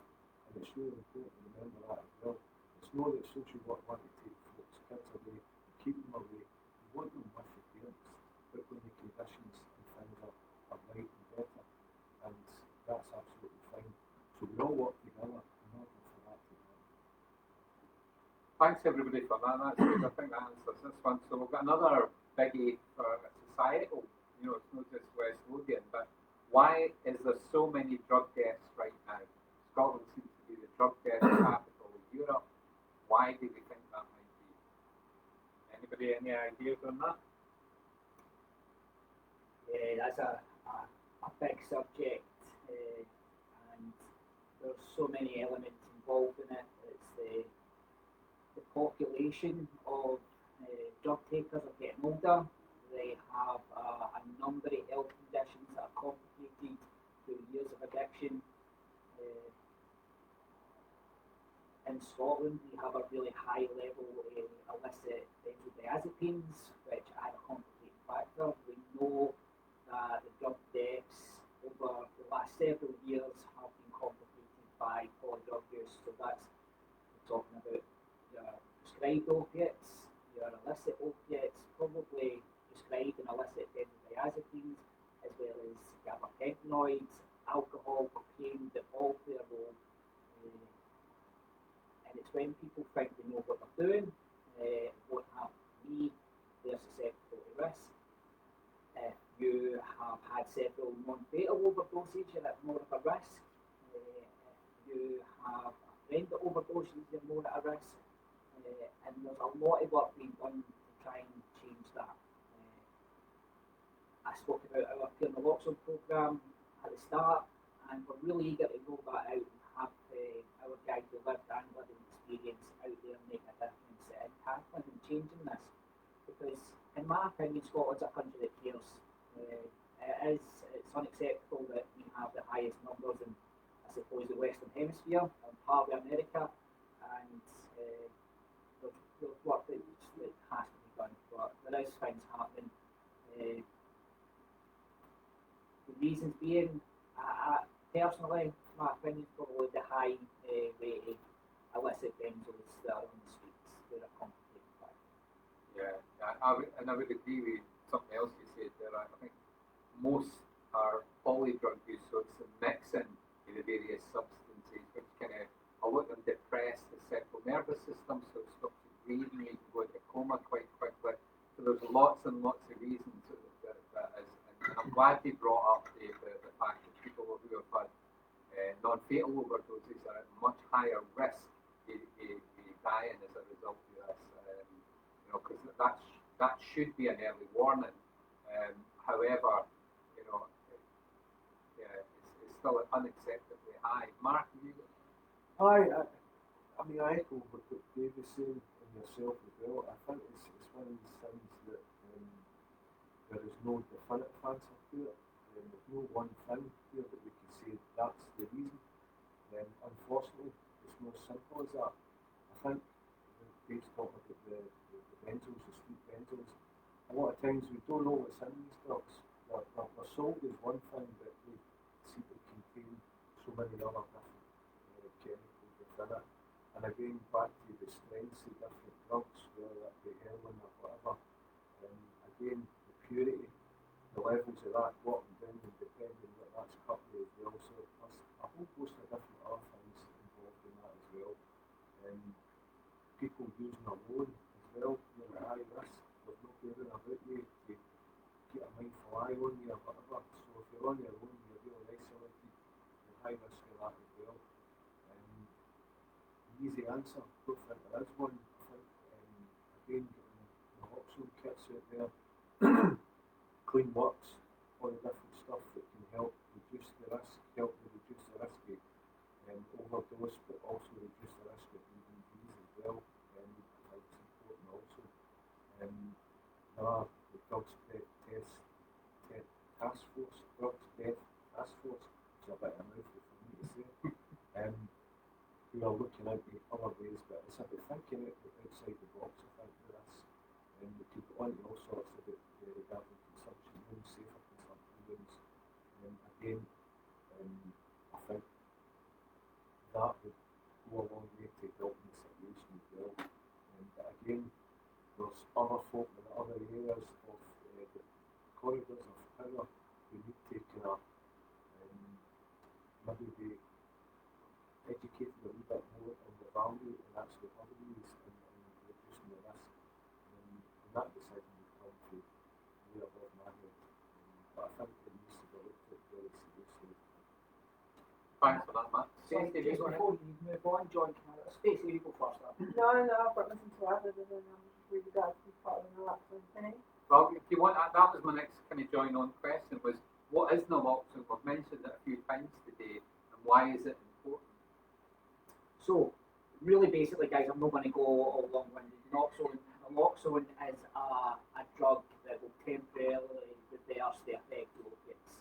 And it's really important to remember that as well. It's not that social work want to take folks' kids away and keep them away. We want them with the parents, but when the conditions and things are right and better. And that's absolutely fine. So we all work together in order for that to happen. Thanks everybody for that. That's good. I think that answers this one. So we've got another biggie for societal. It's not just West Lothian, but why is there so many drug deaths right now? Scotland seems to be the drug death capital of Europe. Why do we think that might be? Anybody any ideas on that? Yeah, that's a big subject, and there's so many elements involved in it. It's the population of drug takers are getting older. They have a number of health conditions that are complicated through years of addiction. In Scotland, we have a really high level of illicit benzodiazepines, which add a complicating factor. We know that the drug deaths over the last several years have been complicated by polydrug use. So that's, we're talking about your prescribed opiates, your illicit opiates, probably prescribed and illicit benzodiazepines, as well as gabapentinoids, alcohol, cocaine, that all play a role. And it's when people think they know what they're doing, what happened to me, they're susceptible to risk. If you have had several non-fatal overdoses, you're at more of a risk. If you have a friend that overdoses, you're more at a risk. And there's a lot of work being done to try and change that. I spoke about our peer naloxone programme at the start, and we're really eager to roll that out and have our guys who lived and living experience out there and make a difference in tackling and changing this. Because, in my opinion, Scotland's a country that cares. It's unacceptable that we have the highest numbers in, I suppose, the Western Hemisphere and part of America, and there's work that has to be done, but there is things happening. The reasons being, personally, my opinion is probably the high rate of illicit benzos that are on the streets. They're a complicated factor. Yeah, I would agree with something else you said there. I think most are polydrug use, so it's a mixing of the various substances, a lot of them depress the central nervous system, so it stops you breathing, you can go into coma quite quickly. So there's lots and lots of reasons that is, and I'm glad they brought up the fact that people who have had non-fatal overdoses are at much higher risk of dying as a result of this. Because that should be an early warning. However, it's still unacceptably high. Mark, I mean, I echo what Dave is saying and yourself as well. I think it's one of these things that there is no definitive answer to it. There's no one thing here that we can say that's the reason. Unfortunately, it's not simple as that. I think Dave's talking about the benzos, the street benzos. A lot of times we don't know what's in these drugs. They're sold as one thing, but they seem to contain so many other different chemicals within it. And again, back to the strengths of different drugs, whether that be heroin or whatever. Again, the purity, the levels of that go up and down, and depending what that's cut with as well. So there's a whole host of different other things involved in that as well. People using alone as well, you're at high risk. There's no caring about you to keep a mindful eye on you or whatever. So if you're on your own, you're really isolated, you're high risk of that as well. The easy answer, I don't think there is one. I think, again, getting the naloxone kits out there, clean works, all the different stuff that can help reduce the risk of overdose, but also reduce the risk of EVDs as well. I think it's important also. There are the drugs task force, drugs death task force, which is a bit of a mouthful for me to say, who are looking out at other ways, but it's about thinking outside the box, I think, with this. We could go on to all sorts about regarding consumption rooms, safer consumption rooms. Again, I think that would go a long way to helping the situation as well. But again, there's other folk in other areas of the corridors of power who need to kind of maybe be educated a little bit more on the value and actually other ways in reducing the risk. And that decision would come through way above my head. But I think it needs to be looked at very seriously. thanks for that, Matt. Just before you move on, John, can I Stacey, you go first up. No, I've got nothing to add other than I'm just really glad to be part of the naloxone thing. Well, if you want, that was my next kind of join on question, was what is naloxone? We've mentioned it a few times today, and why is it important? So, really basically, guys, I'm not going to go all long-winded. Naloxone is a drug that will temporarily reverse the effect of opiates.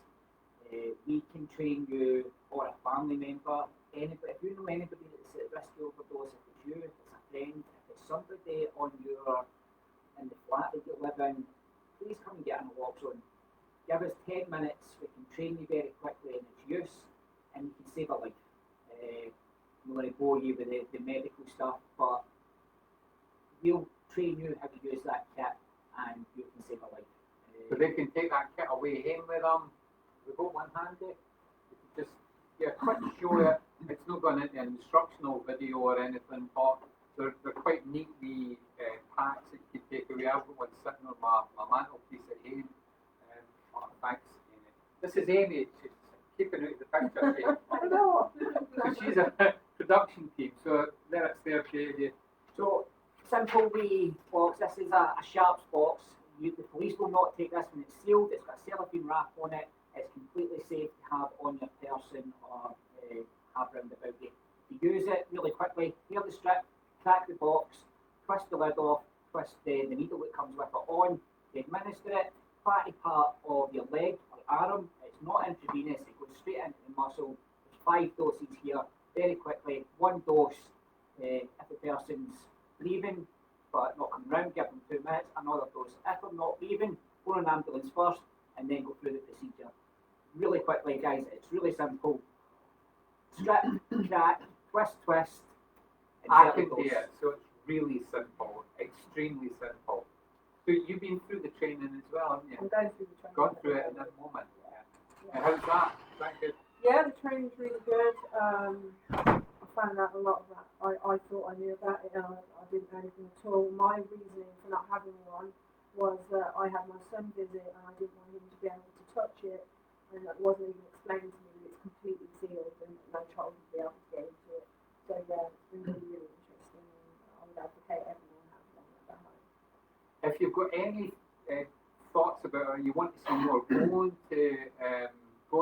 We can train you or a family member, anybody, if you know anybody that's at risk of overdose, if it's you, if it's a friend, if it's somebody in the flat that you live in, please come and get a naloxone. Give us 10 minutes, we can train you very quickly in its use, and you can save a life. I'm going to bore you with the medical stuff, but we'll train you how to use that kit, and you can save a life. So they can take that kit away home with them. We've got one handy. You can just quick show it. It's not going into an instructional video or anything, but they're quite neat wee packs that you can take away. I've got one sitting on my mantelpiece at home. Thanks, Amy. This is Amy. She's keeping out the picture here. I know. So she's a production team. So there it's there for you. So, simple wee box. This is a sharps box. The police will not take this when it's sealed. It's got a cellophane wrap on it. It's completely safe to have on your person or have round about you. To use it really quickly, tear the strip, crack the box, twist the lid off, twist the needle that comes with it on, administer it, fatty part of your leg or arm. It's not intravenous, it goes straight into the muscle. There's 5 doses here, very quickly. 1 dose if the person's breathing but not coming round, give them 2 minutes, another dose. If they're not breathing, go on an ambulance first and then go through the procedure. Really quickly, guys, it's really simple. Strip, crack, twist, I can do it. So it's really simple, extremely simple. So you've been through the training as well, haven't you? I'm going through the training. Gone through it in that moment. Yeah. And how's that? Is that good? Yeah, the training's really good. I found out a lot of that. I thought I knew about it and I didn't know anything at all. My reasoning for not having one was that I had my son visit and I didn't want him to be able to touch it, and that wasn't even explained to me that it's completely sealed and that no child would be able to get into it. So yeah, it's been really, really interesting, and I would advocate everyone have one at home. If you've got any thoughts about it, you want to see more, go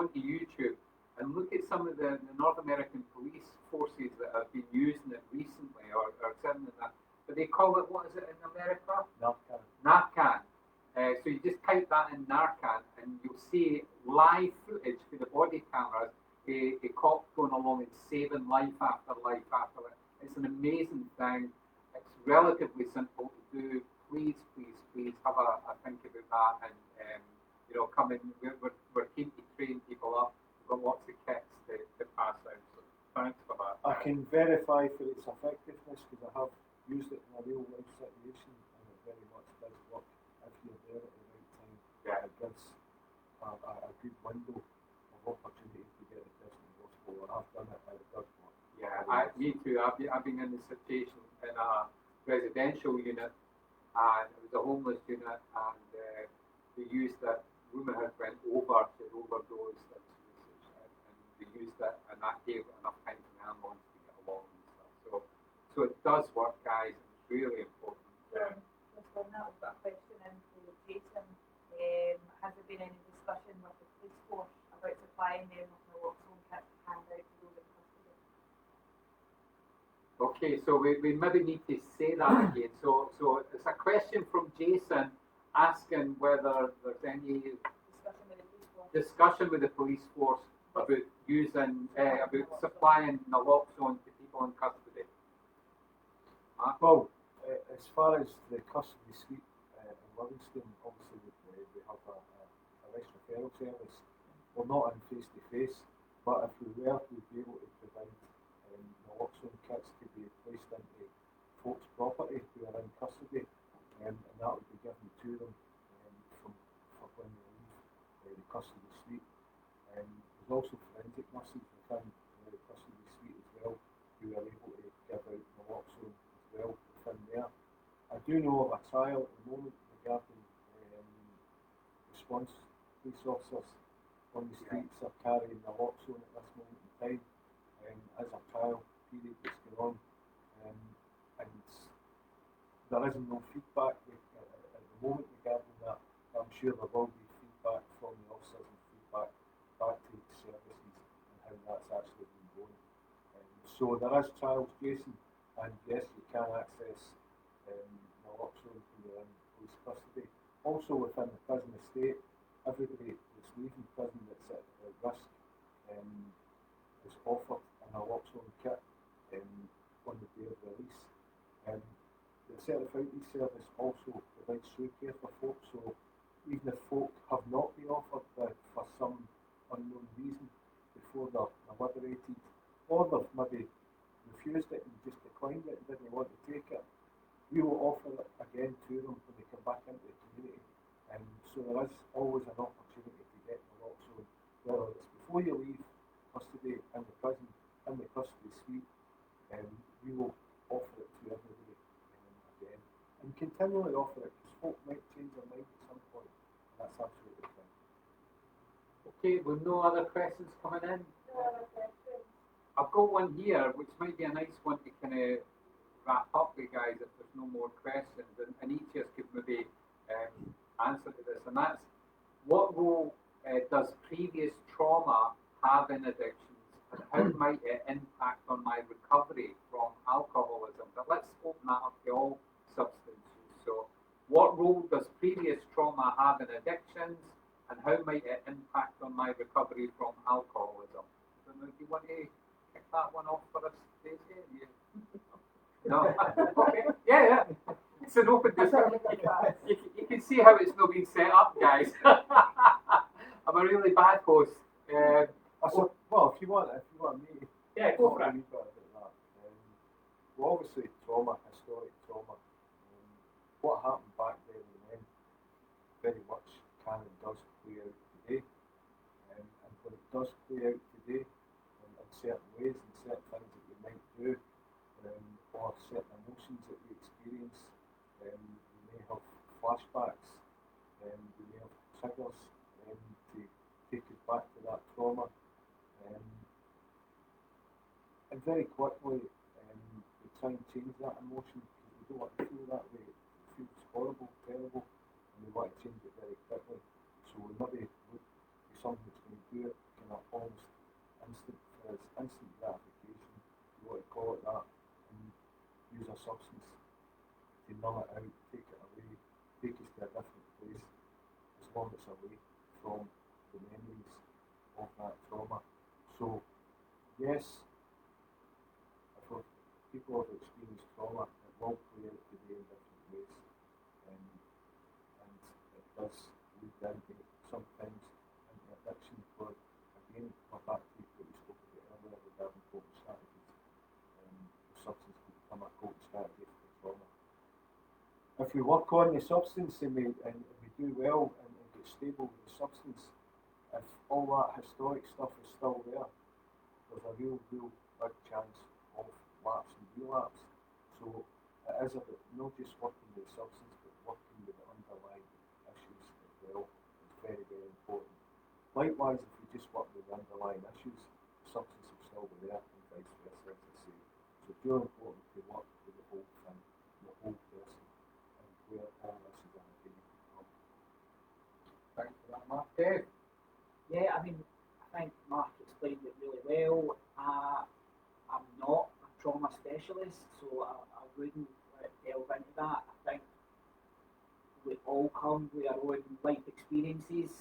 into YouTube and look at some of the North American police forces that have been using it recently, or certainly that. But they call it, what is it in America? Narcan. Narcan. So you just type that in Narcan, and you'll see live footage with the body cameras. A cop going along and saving life after life after life. It's an amazing thing. It's relatively simple to do. Please, please, please have a think about that, and come in. We're keen to train people up. We've got lots of kits to pass out. So thanks for that. I can verify for its effectiveness because I have used it in a real life situation, and it very much does work if you're there at the right time. Yeah. It gives a good window of opportunity to get the person in hospital, and I've done it and it does work. Yeah, me too. I've been in this situation in a residential unit, and it was a homeless unit, and they used that. Woman had went over to overdose, and they used it, and that gave enough time for the ambulance to get along and stuff. So it does work, guys. It's really important. Just on that, I've got a question in for Jason. Has there been any discussion with the police force about supplying them with naloxone kits to hand out to those in custody? Okay, so we maybe need to say that again. So it's a question from Jason asking whether there's any discussion with the police force about using, about supplying naloxone to people in custody. Well, as far as the custody suite in Livingston, obviously we have a arrest referral service. We're not in face to face, but if we were, we'd be able to provide naloxone kits to be placed into folks' property who are in custody, and that would be given to them for when they leave the custody suite. There's also forensic nurses within the custody suite as well who are able to give out naloxone as well within there. I do know of a trial at the moment regarding response police officers on the streets are carrying naloxone at this moment in time as a trial period that's going on, and there is no feedback at the moment regarding that. I'm sure there will be feedback from the officers and feedback back to the services and how that's actually been going. So there is trials, Jason, and yes, you can access naloxone when you're in police custody. Also within the prison estate, everybody that's leaving prison that's at risk is offered a naloxone kit on the day of release. The certified service also provides shoe care for folk, so even if folk have not been offered for some unknown reason before they're liberated, or they've maybe refused it and just declined it and didn't want to take it, we will offer it again to them when they come back into the community. So there is always an opportunity to get naloxone, whether it's before you leave custody in the prison, in the custody suite, we will offer it to everybody again, and continually offer it, because folk might change their mind at some point, and that's absolutely fine. Okay, with no other questions coming in? No other questions. I've got one here, which might be a nice one to kind of wrap up with, guys, if there's no more questions, and each of us could maybe answer to this, and that's, what role does previous trauma have in addictions, and how might it impact on my recovery from alcoholism? But let's open that up to all substances. So, what role does previous trauma have in addictions, and how might it impact on my recovery from alcoholism? So, do you want to kick that one off for us, Daisy? No? Okay. Yeah. It's an open discussion. You can see how it's not been set up, guys. I'm a really bad host. Well, if you want me, Yeah, go for it. a wee bit about that. Well, obviously, trauma, historic trauma. What happened back then and then very much can and does play out today. And when it does play out today, in certain ways and certain things that we might through, or certain emotions that we experience. We may have flashbacks, we may have triggers to take us back to that trauma. And very quickly, we try and change that emotion because we don't want to feel that way. It feels horrible, terrible, and we want to change it very quickly. So we maybe look for something that's going to do it kind of almost instant for us, instant gratification, if you want to call it that, and use a substance to numb it out, take it away, take us to a different place, as long as it's away from the memories of that trauma. So, yes, if people have experienced trauma, it will play out today in different ways, and it does lead into sometimes into addiction for, again, we're back to what we spoke about earlier regarding coping strategies. The substance can become a coping strategy for the trauma. If we work on the substance and we do well and get stable with the substance, if all that historic stuff is still there, there's a real big chance of lapse and relapse. So it is about not just working with the substance, but working with the underlying issues as well. It's very, very important. Likewise, if we just work with the underlying issues, the substance will still be there, and vice versa, as I say. So it's really important to work with the whole thing, the whole person, and where all this is indicated from. Thanks for that, Mark. Dave? Yeah, I mean, I think Mark explained it really well. I'm not a trauma specialist, so I wouldn't delve into that. I think we all come with our own life experiences,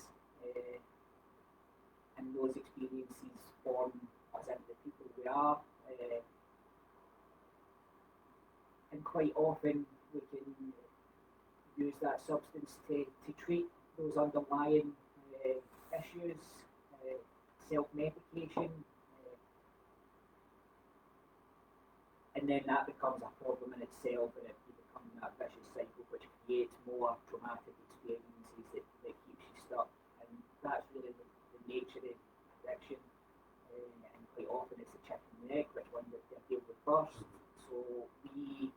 and those experiences form us into the people we are. And quite often we can use that substance to treat those underlying issues, self-medication, and then that becomes a problem in itself, and it becomes that vicious cycle which creates more traumatic experiences that keeps you stuck. And that's really the nature of addiction, and quite often it's the chicken and egg, which one that they deal with first. So we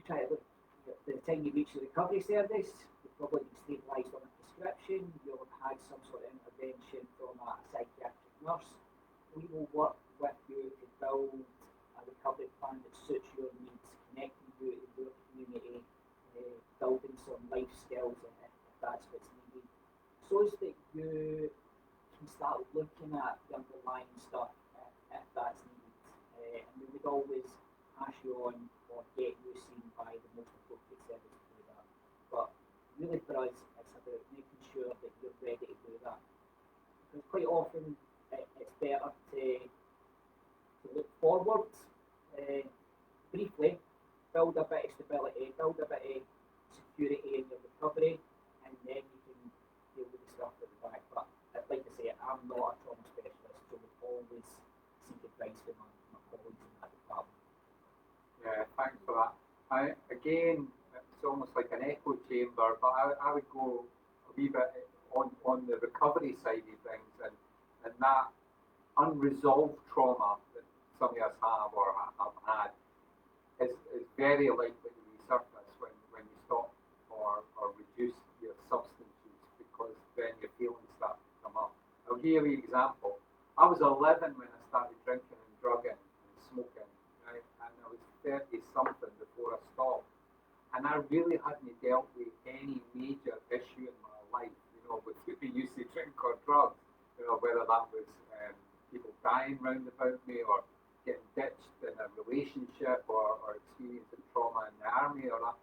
try to look at the time you reach the recovery service, you've probably been stabilised on a prescription, you'll have had some sort of intervention from a psychiatric nurse. We will work with you to build a recovery plan that suits your needs, connecting you to your community, building some life skills if that's what's needed, so as that you can start looking at the underlying stuff if that's needed. And we would always pass you on or get you seen by the most appropriate service to do that. But really for us, it's about making sure that you're ready to do that. Because quite often it's better to look forward briefly, build a bit of stability, build a bit of security in your recovery, and then you can deal with the stuff at the back. But I'd like to say I'm not a trauma specialist, so we always seek advice from my colleagues in that department. Yeah, thanks for that. Again, it's almost like an echo chamber, but I would go a wee bit on the recovery side of things, and that unresolved trauma that some of us have or have had is very likely to resurface when you stop or reduce your substance use, because then your feelings start to come up. I'll give you an example. I was 11 when I started drinking and drugging and smoking, right? And I was 30 something before I stopped. And I really hadn't dealt with any major issue in my life, with the use of drink or drugs, whether that was people dying round about me, or getting ditched in a relationship, or experiencing trauma in the army, or that.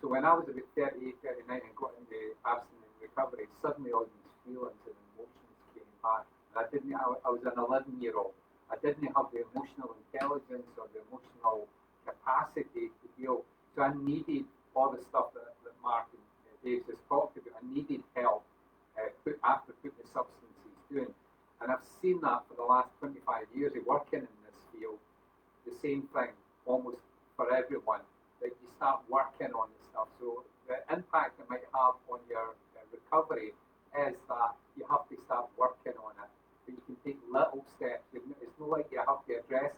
So when I was about 38, 39 and got into abstinence recovery, suddenly all these feelings and emotions came back. And I was an 11-year-old. I didn't have the emotional intelligence or the emotional capacity to deal. So I needed all the stuff that Mark and Dave just talked about. I needed help after putting the substances doing. And I've seen that for the last 25 years of working in this field. The same thing almost for everyone, that you start working on the stuff. So the impact it might have on your recovery is that you have to start working on it. But you can take little steps. It's not like you have to address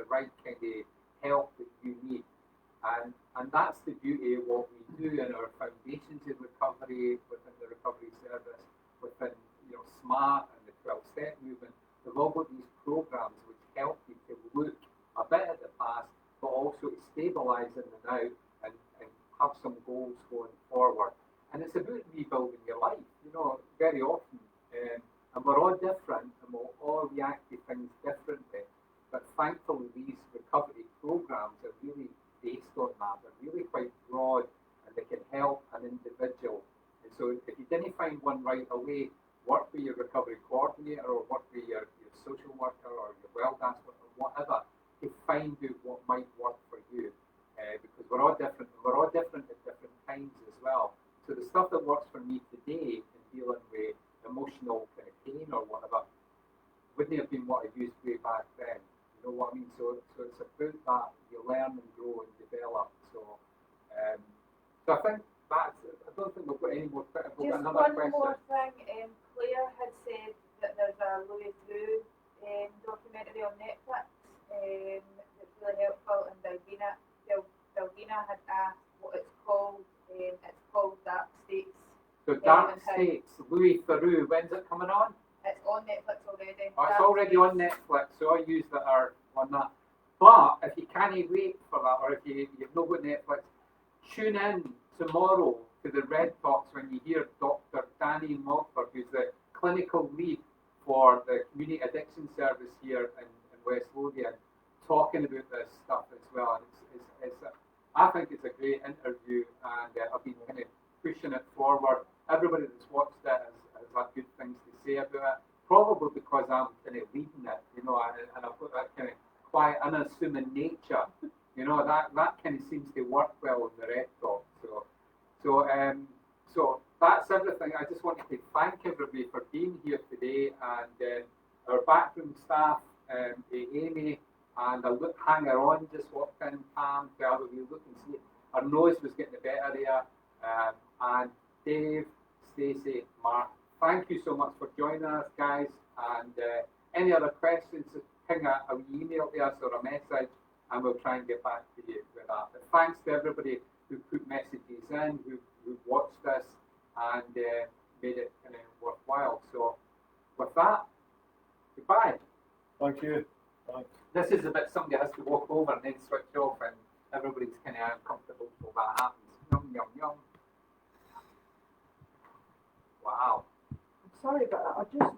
right kind of help that you need. And that's the beauty of what we do in our foundations in recovery, within the recovery service, within SMART and the 12-step movement. We've all got these programs which help you to look a bit at the past, but also to stabilise in the now and have some goals going forward. And it's about rebuilding your life, very often. And we're all different and we'll all react to things differently. But thankfully, these recovery programs are really based on that. They're really quite broad and they can help an individual. And so if you didn't find one right away, work with your recovery coordinator or work with your social worker or your wellness worker, whatever, to find out what might work for you. Because we're all different and we're all different at different times as well. So the stuff that works for me today in dealing with emotional kind of pain or whatever wouldn't have been what I used way back then. You know what I mean? So it's about that you learn and grow and develop. So I think that's. I don't think we've got any more. We've got Just another one question. more thing. Claire had said that there's a Louis Theroux documentary on Netflix that's really helpful, and Delvina had asked what it's called. It's called Dark States. So Dark States, Louis Theroux. When's it coming on? It's on Netflix already. Oh, it's already on Netflix, so I use that are on that. But if you can't wait for that, or if you've not got Netflix, tune in tomorrow to the Red Talks when you hear Dr. Danny Mulford, who's the clinical lead for the community addiction service here in West Lothian, talking about this stuff as well. And I think it's a great interview, and I've been kind of pushing it forward. Everybody that's watched it has had good things to say about it, probably because I'm kind of leading it, and I've got that kind of quiet, unassuming nature. That kind of seems to work well in the Red Talk. So that's everything. I just wanted to thank everybody for being here today, and our backroom staff, Amy, and a hanger on just walked in, Pam, to have a wee look and see. Our nose was getting the better there, and Dave, Stacey, Mark. Thank you so much for joining us, guys. And any other questions, just ping a wee email to us or a message, and we'll try and get back to you with that. But thanks to everybody who put messages in, who watched this, and made it kind of worthwhile. So with that, goodbye. Thank you. Thanks. This is a bit somebody has to walk over and then switch off, and everybody's kind of uncomfortable till that happens. Yum, yum, yum. Wow. I'm sorry, but I just